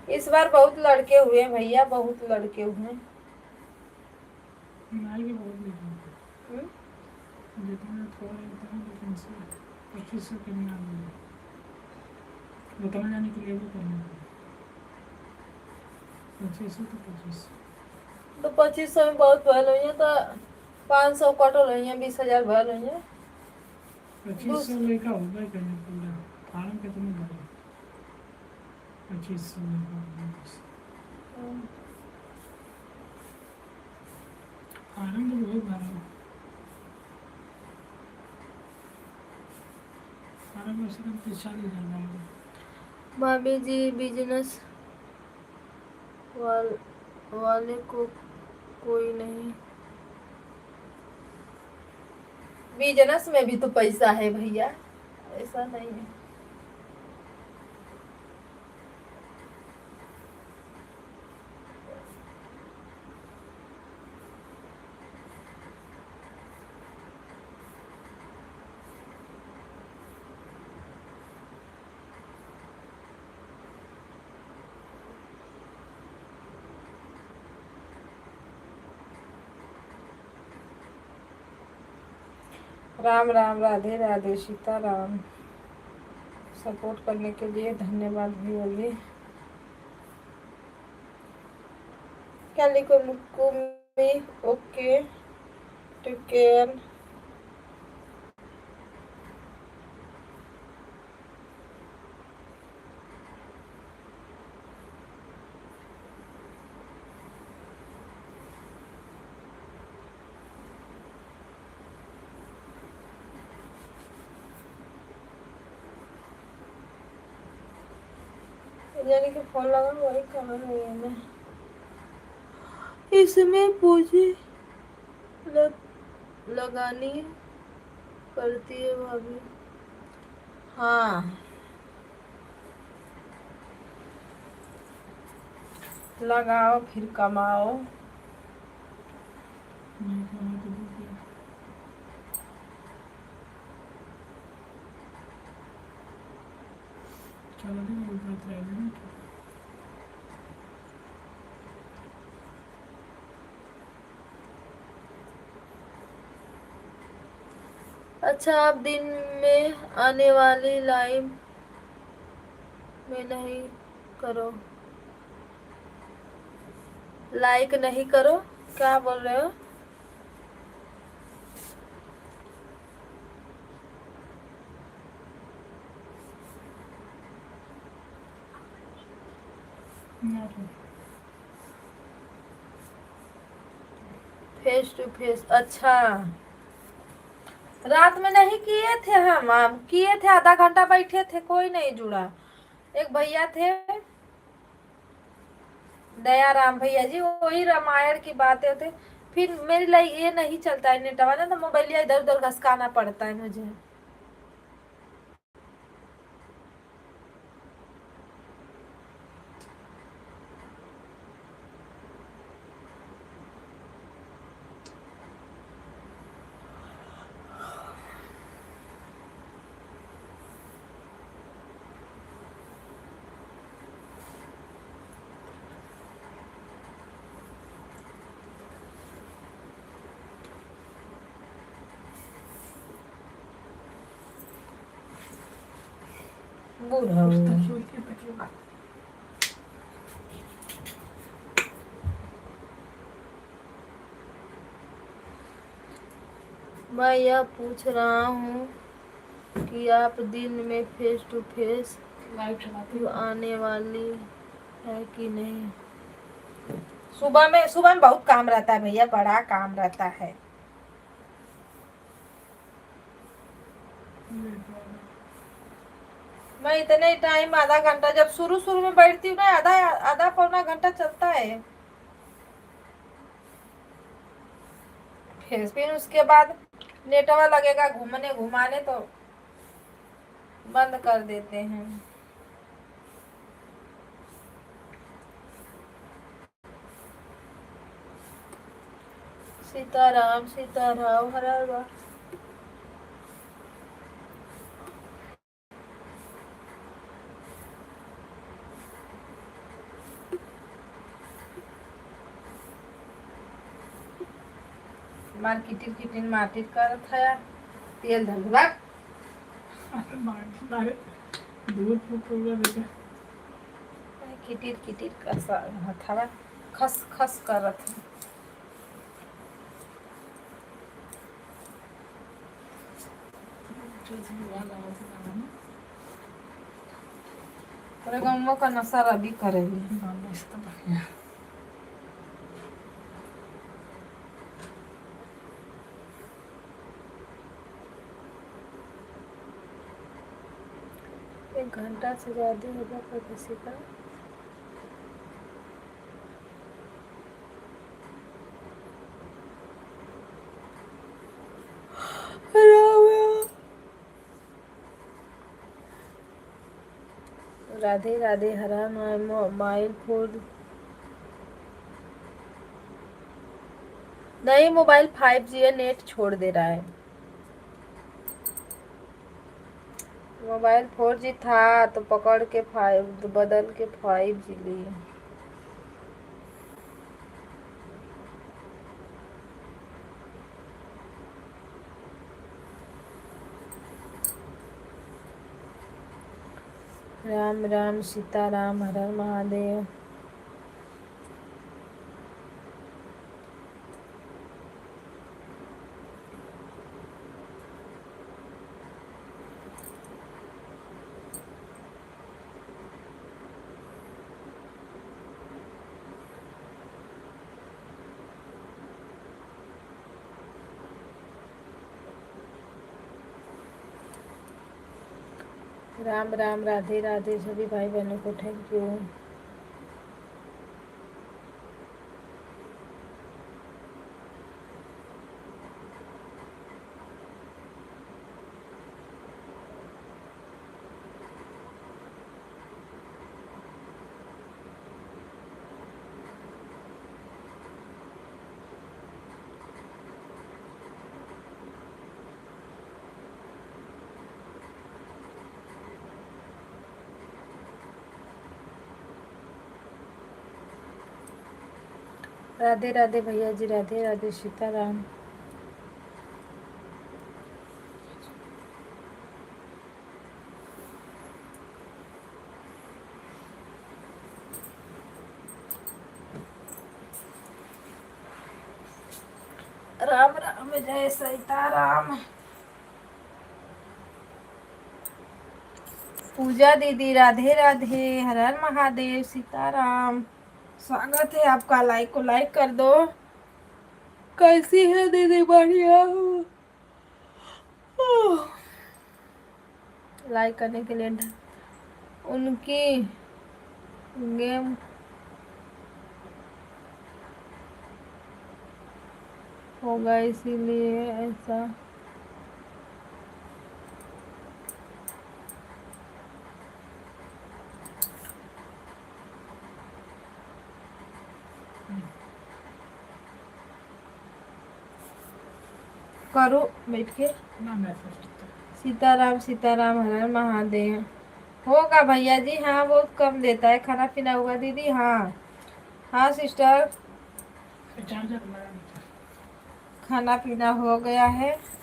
इस बार बहुत लड़के हुए हैं भैया, बहुत लड़के हुए हैं।
जितना थोड़ा इतना लेकिन से 2500 के नहीं आएंगे, उतना जाने के लिए भी करना पड़ेगा। 2500 तो 2500
तो 2500 में बहुत भल हुई है तो 500 कटल हुई है, 20,000 भल हुई है।
2500 लेकर होगा ही करने पूरा फार्म के तुम्हें भरा 2500 लेकर फार्म तो बहुत भरा फार्म में सिर्फ 40,000 भरा।
भाभी जी बिजनेस वाले को कोई नहीं। बिजनेस में भी तो पैसा है भैया, ऐसा नहीं है। राम राम, राधे राधे, सीताराम। सपोर्ट करने के लिए धन्यवाद भैया जी। क्या लिखो मुकुमी? Okay, take care. यानी कि फोन लगा वही कहाँ है मैं इसमें पूछी लगानी पड़ती है भाभी। हाँ लगाओ फिर कमाओ।
नहीं कमा तो दो चलो नहीं वो बात रह गई ना।
अच्छा आप दिन में आने वाली लाइव में नहीं करो, लाइक नहीं करो, क्या बोल रहे हो? फेस टू फेस, अच्छा रात में नहीं किए थे हम किए थे, आधा घंटा बैठे थे, कोई नहीं जुड़ा। एक भैया थे दयाराम भैया जी, वही रामायण की बातें थे। फिर मेरे लिए ये नहीं चलता है नेटवा ना, तो मोबाइल इधर उधर घसकाना पड़ता है मुझे। बूढ़ा मैं यह पूछ रहा हूँ कि आप दिन में फेस टू फेस
लाइव चलाते हो?
आने वाली है कि नहीं? सुबह में बहुत काम रहता है भैया, बड़ा काम रहता है। मैं इतने टाइम आधा घंटा, जब शुरू शुरू में बैठती हूँ ना, आधा आधा पौना घंटा चलता है। फिर उसके बाद नेटवा लगेगा घूमने घुमाने तो बंद कर देते हैं। सीताराम सीताराम, हर हर बा- मार किटिर किटिर माटिर करत है, तेल धलवा
दूध फूक होगा बेटा।
किटिर किटिर का हथवा खस खस करत है। पूरे गाँव का नशा रबी करेगी। एक घंटा से ज्यादा होगा पर किसी का राधे राधे, हरा मोबाइल फोन नहीं, मोबाइल 5G है, नेट छोड़ दे रहा है। मोबाइल 4G था तो पकड़ के 5 बदल के 5G लिए। राम राम सीताराम, हर हर महादेव। राम राम, राधे राधे सभी भाई बहनों को थैंक यू। राधे राधे भैया जी, राधे राधे सीताराम। राम राम, जय सीताराम। पूजा दीदी, राधे राधे, हर हर महादेव, सीताराम। स्वागत है आपका, लाइक को लाइक कर दो। कैसी है दीदी? बढ़िया हूँ। लाइक करने के लिए उनकी गेम होगा इसीलिए ऐसा। करो बैठ के। सीताराम सीताराम, हर हर महादेव। होगा भैया जी, हाँ बहुत कम देता है। खाना पीना होगा दीदी? हाँ हाँ सिस्टर, खाना पीना हो गया है।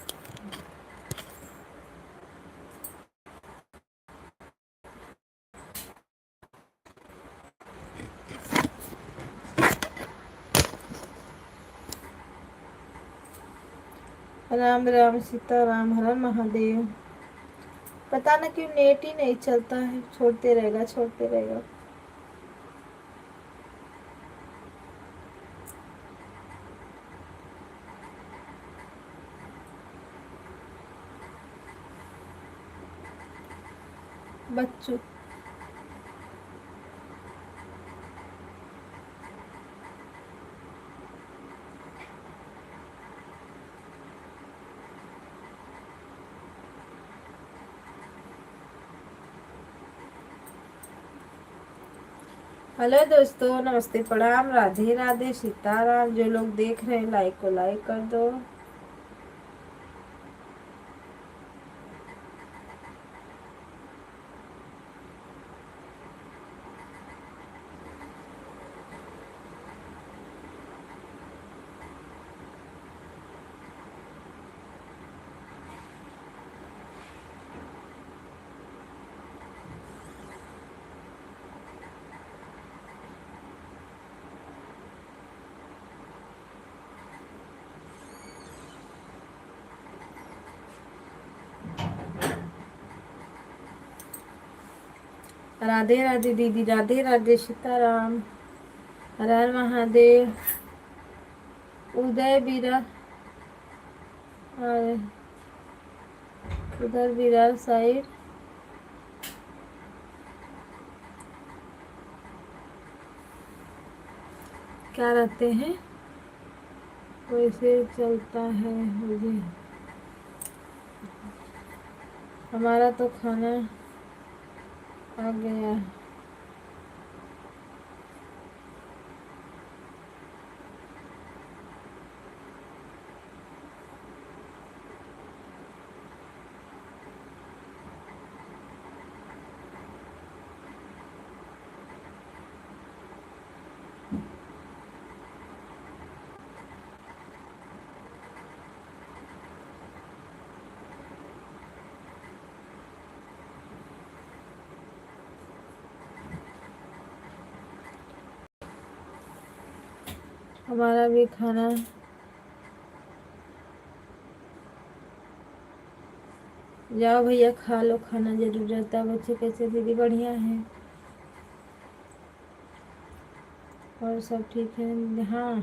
राम राम सीता राम, हर हर महादेव। पता ना क्यों नेट ही नहीं चलता है, छोड़ते रहेगा छोड़ते रहेगा। बच्चों, हेलो दोस्तों, नमस्ते प्रणाम, राधे राधे सीताराम। जो लोग देख रहे हैं लाइक को लाइक कर दो। राधे राधे दीदी, राधे राधे सीताराम, हर हर महादेव। उदय बीरा और उधर विरार साइड क्या रहते हैं, वैसे चलता है मुझे। हमारा तो खाना आ गया। हमारा भी खाना जाओ भैया, खा लो, खाना जरूर रहता है। बच्चे कैसे दीदी? बढ़िया है और सब ठीक है। हाँ,